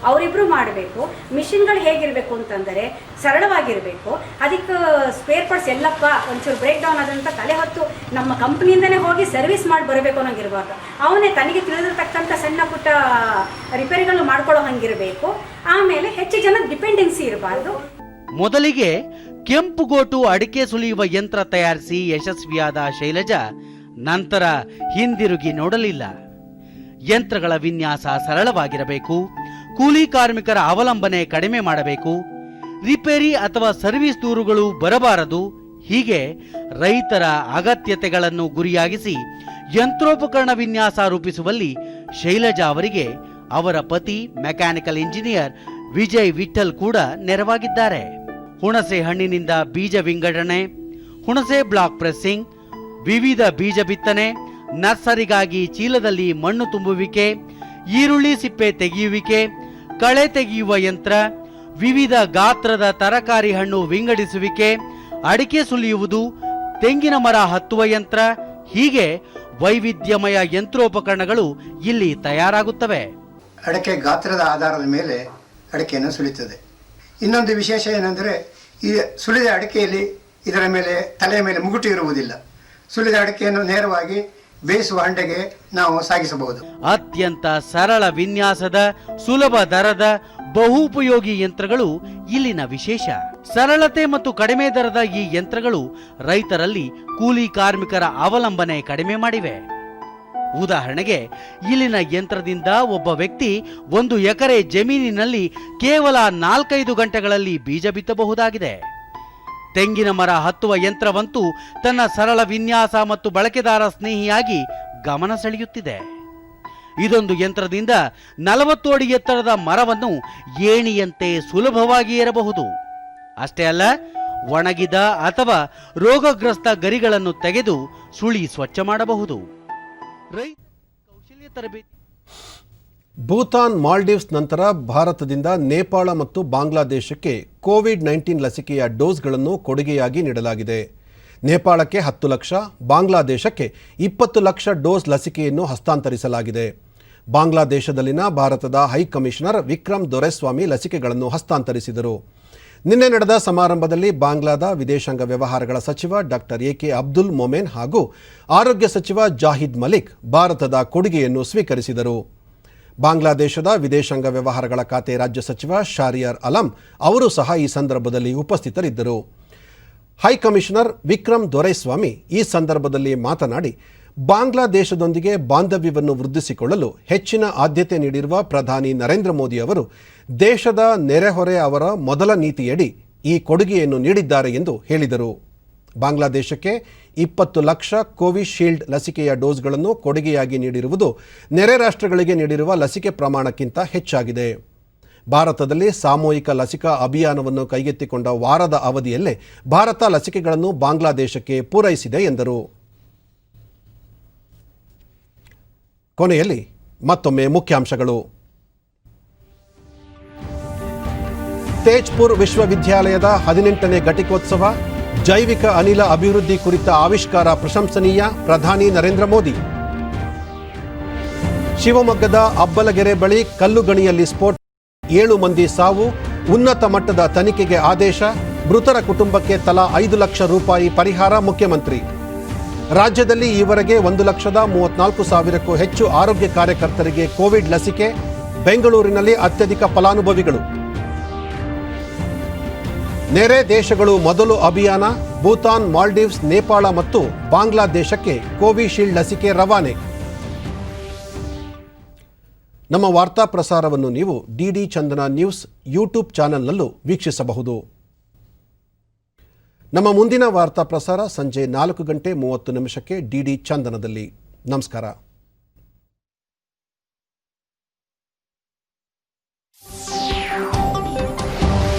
ಅವರಿಬ್ರು ಮಾಡಬೇಕು. ಮಿಷಿನ್ಗಳು ಹೇಗಿರಬೇಕು ಅಂತಂದರೆ ಸರಳವಾಗಿರಬೇಕು. ಅದಕ್ಕೆ ಸ್ಪೇರ್ ಪಾರ್ಟ್ಸ್ ಎಲ್ಲಪ್ಪ ಒಂಚೂರು ಬ್ರೇಕ್ ಡೌನ್ ಆದಂಥ ತಲೆ ಹೊತ್ತು ನಮ್ಮ ಕಂಪ್ನಿಯಿಂದನೇ ಹೋಗಿ ಸರ್ವಿಸ್ ಮಾಡಿ ಬರಬೇಕು ಅನ್ನೋಂಗಿರಬಾರ್ದು. ಅವನೇ ತನಗೆ ತಿಳಿದಿರ್ತಕ್ಕಂಥ ಸಣ್ಣ ಪುಟ್ಟ ರಿಪೇರಿಗಳು ಮಾಡ್ಕೊಳ್ಳೋ ಹಂಗಿರಬೇಕು. ಆಮೇಲೆ ಹೆಚ್ಚು ಜನ ಡಿಪೆಂಡೆನ್ಸಿ ಇರಬಾರ್ದು. ಮೊದಲಿಗೆ ಕೆಂಪುಗೋಟು ಅಡಿಕೆ ಸುಲಿಯುವ ಯಂತ್ರ ತಯಾರಿಸಿ ಯಶಸ್ವಿಯಾದ ಶೈಲಜಾ ನಂತರ ಹಿಂದಿರುಗಿ ನೋಡಲಿಲ್ಲ. ಯಂತ್ರಗಳ ವಿನ್ಯಾಸ ಸರಳವಾಗಿರಬೇಕು, ಕೂಲಿ ಕಾರ್ಮಿಕರ ಅವಲಂಬನೆ ಕಡಿಮೆ ಮಾಡಬೇಕು, ರಿಪೇರಿ ಅಥವಾ ಸರ್ವಿಸ್ ದೂರುಗಳು ಬರಬಾರದು. ಹೀಗೆ ರೈತರ ಅಗತ್ಯತೆಗಳನ್ನು ಗುರಿಯಾಗಿಸಿ ಯಂತ್ರೋಪಕರಣ ವಿನ್ಯಾಸ ರೂಪಿಸುವಲ್ಲಿ ಶೈಲಜಾ ಅವರಿಗೆ ಅವರ ಪತಿ ಮೆಕ್ಯಾನಿಕಲ್ ಇಂಜಿನಿಯರ್ ವಿಜಯ್ ವಿಠಲ್ ಕೂಡ ನೆರವಾಗಿದ್ದಾರೆ. ಹುಣಸೆ ಹಣ್ಣಿನಿಂದ ಬೀಜ ವಿಂಗಡಣೆ, ಹುಣಸೆ ಬ್ಲಾಕ್ ಪ್ರೆಸ್ಸಿಂಗ್, ವಿವಿಧ ಬೀಜ ಬಿತ್ತನೆ, ನರ್ಸರಿಗಾಗಿ ಚೀಲದಲ್ಲಿ ಮಣ್ಣು ತುಂಬುವಿಕೆ, ಈರುಳ್ಳಿ ಸಿಪ್ಪೆ ತೆಗೆಯುವಿಕೆ, ಕಳೆ ತೆಗೆಯುವ ಯಂತ್ರ, ವಿವಿಧ ಗಾತ್ರದ ತರಕಾರಿ ಹಣ್ಣು ವಿಂಗಡಿಸುವಿಕೆ, ಅಡಿಕೆ ಸುಲಿಯುವುದು, ತೆಂಗಿನ ಮರ ಹತ್ತುವ ಯಂತ್ರ, ಹೀಗೆ ವೈವಿಧ್ಯಮಯ ಯಂತ್ರೋಪಕರಣಗಳು ಇಲ್ಲಿ ತಯಾರಾಗುತ್ತವೆ. ಅಡಿಕೆ ಗಾತ್ರದ ಆಧಾರದ ಮೇಲೆ ಅಡಿಕೆಯನ್ನು ಸುಲಿಯುತ್ತದೆ. ಇನ್ನೊಂದು ವಿಶೇಷ ಏನೆಂದರೆ, ಈ ಸುಲಿದ ಅಡಿಕೆಯಲ್ಲಿ ಇದರ ಮೇಲೆ ತಲೆಯ ಮೇಲೆ ಮುಗುಟು ಇರುವುದಿಲ್ಲ. ಸುಲಿದ ಅಡಿಕೆಯನ್ನು ನೇರವಾಗಿ ಬೇಯಿಸುವ ಹಂಡೆಗೆ ನಾವು ಸಾಗಿಸಬಹುದು. ಅತ್ಯಂತ ಸರಳ ವಿನ್ಯಾಸದ ಸುಲಭ ದರದ ಬಹುಪಯೋಗಿ ಯಂತ್ರಗಳು ಇಲ್ಲಿನ ವಿಶೇಷ. ಸರಳತೆ ಮತ್ತು ಕಡಿಮೆ ದರದ ಈ ಯಂತ್ರಗಳು ರೈತರಲ್ಲಿ ಕೂಲಿ ಕಾರ್ಮಿಕರ ಅವಲಂಬನೆ ಕಡಿಮೆ ಮಾಡಿವೆ. ಉದಾಹರಣೆಗೆ ಇಲ್ಲಿನ ಯಂತ್ರದಿಂದ ಒಬ್ಬ ವ್ಯಕ್ತಿ 1 ಎಕರೆ ಜಮೀನಿನಲ್ಲಿ ಕೇವಲ 4-5 ಗಂಟೆಗಳಲ್ಲಿ ಬೀಜ ಬಿತ್ತಬಹುದಾಗಿದೆ. ತೆಂಗಿನ ಮರ ಹತ್ತುವ ಯಂತ್ರವಂತೂ ತನ್ನ ಸರಳ ವಿನ್ಯಾಸ ಮತ್ತು ಬಳಕೆದಾರ ಸ್ನೇಹಿಯಾಗಿ ಗಮನ ಸೆಳೆಯುತ್ತಿದೆ. ಇದೊಂದು ಯಂತ್ರದಿಂದ 40 ಅಡಿ ಎತ್ತರದ ಮರವನ್ನು ಏಣಿಯಂತೆ ಸುಲಭವಾಗಿ ಏರಬಹುದು. ಅಷ್ಟೇ ಅಲ್ಲ, ಒಣಗಿದ ಅಥವಾ ರೋಗಗ್ರಸ್ತ ಗರಿಗಳನ್ನು ತೆಗೆದು ಸುಳಿ ಸ್ವಚ್ಛ ಮಾಡಬಹುದು. ಕೌಶಲ್ಯ ತರಬೇತಿ. ಭೂತಾನ್, ಮಾಲ್ಡೀವ್ಸ್ ನಂತರ ಭಾರತದಿಂದ ನೇಪಾಳ ಮತ್ತು ಬಾಂಗ್ಲಾದೇಶಕ್ಕೆ ಕೋವಿಡ್-19 ಲಸಿಕೆಯ ಡೋಸ್ಗಳನ್ನು ಕೊಡುಗೆಯಾಗಿ ನೀಡಲಾಗಿದೆ. ನೇಪಾಳಕ್ಕೆ 10 ಲಕ್ಷ, ಬಾಂಗ್ಲಾದೇಶಕ್ಕೆ 20 ಲಕ್ಷ ಡೋಸ್ ಲಸಿಕೆಯನ್ನು ಹಸ್ತಾಂತರಿಸಲಾಗಿದೆ. ಬಾಂಗ್ಲಾದೇಶದಲ್ಲಿನ ಭಾರತದ ಹೈಕಮಿಷನರ್ ವಿಕ್ರಮ್ ದೊರೆಸ್ವಾಮಿ ಲಸಿಕೆಗಳನ್ನು ಹಸ್ತಾಂತರಿಸಿದರು. ನಿನ್ನೆ ನಡೆದ ಸಮಾರಂಭದಲ್ಲಿ ಬಾಂಗ್ಲಾದ ವಿದೇಶಾಂಗ ವ್ಯವಹಾರಗಳ ಸಚಿವ ಡಾಕ್ಟರ್ ಎಕೆ ಅಬ್ದುಲ್ ಮೊಮೆನ್ ಹಾಗೂ ಆರೋಗ್ಯ ಸಚಿವ ಜಾಹಿದ್ ಮಲಿಕ್ ಭಾರತದ ಕೊಡುಗೆಯನ್ನು ಸ್ವೀಕರಿಸಿದರು. ಬಾಂಗ್ಲಾದೇಶದ ವಿದೇಶಾಂಗ ವ್ಯವಹಾರಗಳ ಖಾತೆ ರಾಜ್ಯ ಸಚಿವ ಶಾರಿಯಾರ್ ಅಲಂ ಅವರು ಸಹ ಈ ಸಂದರ್ಭದಲ್ಲಿ ಉಪಸ್ಥಿತರಿದ್ದರು. ಹೈಕಮಿಷನರ್ ವಿಕ್ರಮ್ ದೊರೈಸ್ವಾಮಿ ಈ ಸಂದರ್ಭದಲ್ಲಿ ಮಾತನಾಡಿ, ಬಾಂಗ್ಲಾದೇಶದೊಂದಿಗೆ ಬಾಂಧವ್ಯವನ್ನು ವೃದ್ಧಿಸಿಕೊಳ್ಳಲು ಹೆಚ್ಚಿನ ಆದ್ಯತೆ ನೀಡಿರುವ ಪ್ರಧಾನಿ ನರೇಂದ್ರ ಮೋದಿ ಅವರು ದೇಶದ ನೆರೆಹೊರೆ ಅವರ ಮೊದಲ ನೀತಿಯಡಿ ಈ ಕೊಡುಗೆಯನ್ನು ನೀಡಿದ್ದಾರೆ ಎಂದು ಹೇಳಿದರು. ಬಾಂಗ್ಲಾದೇಶಕ್ಕೆ 20 ಲಕ್ಷ ಕೋವಿಶೀಲ್ಡ್ ಲಸಿಕೆಯ ಡೋಸ್ಗಳನ್ನು ಕೊಡುಗೆಯಾಗಿ ನೀಡಿರುವುದು ನೆರೆ ರಾಷ್ಟ್ರಗಳಿಗೆ ನೀಡಿರುವ ಲಸಿಕೆ ಪ್ರಮಾಣಕ್ಕಿಂತ ಹೆಚ್ಚಾಗಿದೆ. ಭಾರತದಲ್ಲಿ ಸಾಮೂಹಿಕ ಲಸಿಕಾ ಅಭಿಯಾನವನ್ನು ಕೈಗೆತ್ತಿಕೊಂಡ ವಾರದ ಅವಧಿಯಲ್ಲೇ ಭಾರತ ಲಸಿಕೆಗಳನ್ನು ಬಾಂಗ್ಲಾದೇಶಕ್ಕೆ ಪೂರೈಸಿದೆ ಎಂದರು. ಕೊನೆಯಲ್ಲಿ ಮತ್ತೊಮ್ಮೆ ಮುಖ್ಯಾಂಶಗಳು. ತೇಜ್ಪುರ್ ವಿಶ್ವವಿದ್ಯಾಲಯದ 18ನೇ ಘಟಿಕೋತ್ಸವ, ಜೈವಿಕ ಅನಿಲ ಅಭಿವೃದ್ಧಿ ಕುರಿತ ಆವಿಷ್ಕಾರ ಪ್ರಶಂಸನೀಯ, ಪ್ರಧಾನಿ ನರೇಂದ್ರ ಮೋದಿ. ಶಿವಮೊಗ್ಗದ ಅಬ್ಬಲಗೆರೆ ಬಳಿ ಕಲ್ಲುಗಣಿಯಲ್ಲಿ ಸ್ಫೋಟ, 7 ಮಂದಿ ಸಾವು, ಉನ್ನತ ಮಟ್ಟದ ತನಿಖೆಗೆ ಆದೇಶ, ಮೃತರ ಕುಟುಂಬಕ್ಕೆ ತಲಾ 5 ಲಕ್ಷ ರೂಪಾಯಿ ಪರಿಹಾರ ಮುಖ್ಯಮಂತ್ರಿ. ರಾಜ್ಯದಲ್ಲಿ ಈವರೆಗೆ 1,34,000ಕ್ಕೂ ಹೆಚ್ಚು ಆರೋಗ್ಯ ಕಾರ್ಯಕರ್ತರಿಗೆ ಕೋವಿಡ್ ಲಸಿಕೆ, ಬೆಂಗಳೂರಿನಲ್ಲಿ ಅತ್ಯಧಿಕ ಫಲಾನುಭವಿಗಳು. ನೆರೆ ದೇಶಗಳು ಮೊದಲು ಅಭಿಯಾನ, ಭೂತಾನ್, ಮಾಲ್ಡೀವ್ಸ್, ನೇಪಾಳ ಮತ್ತು ಬಾಂಗ್ಲಾದೇಶಕ್ಕೆ ಕೋವಿಶೀಲ್ಡ್ ಲಸಿಕೆ ರವಾನೆ. ನಮ್ಮ ವಾರ್ತಾ ಪ್ರಸಾರವನ್ನು ನೀವು ಡಿಡಿ ಚಂದನ ನ್ಯೂಸ್ ಯೂಟ್ಯೂಬ್ ಚಾನೆಲ್ನಲ್ಲೂ ವೀಕ್ಷಿಸಬಹುದು. ನಮ್ಮ ಮುಂದಿನ ವಾರ್ತಾ ಪ್ರಸಾರ ಸಂಜೆ 4:30 ಡಿಡಿ ಚಂದನದಲ್ಲಿ. ನಮಸ್ಕಾರ.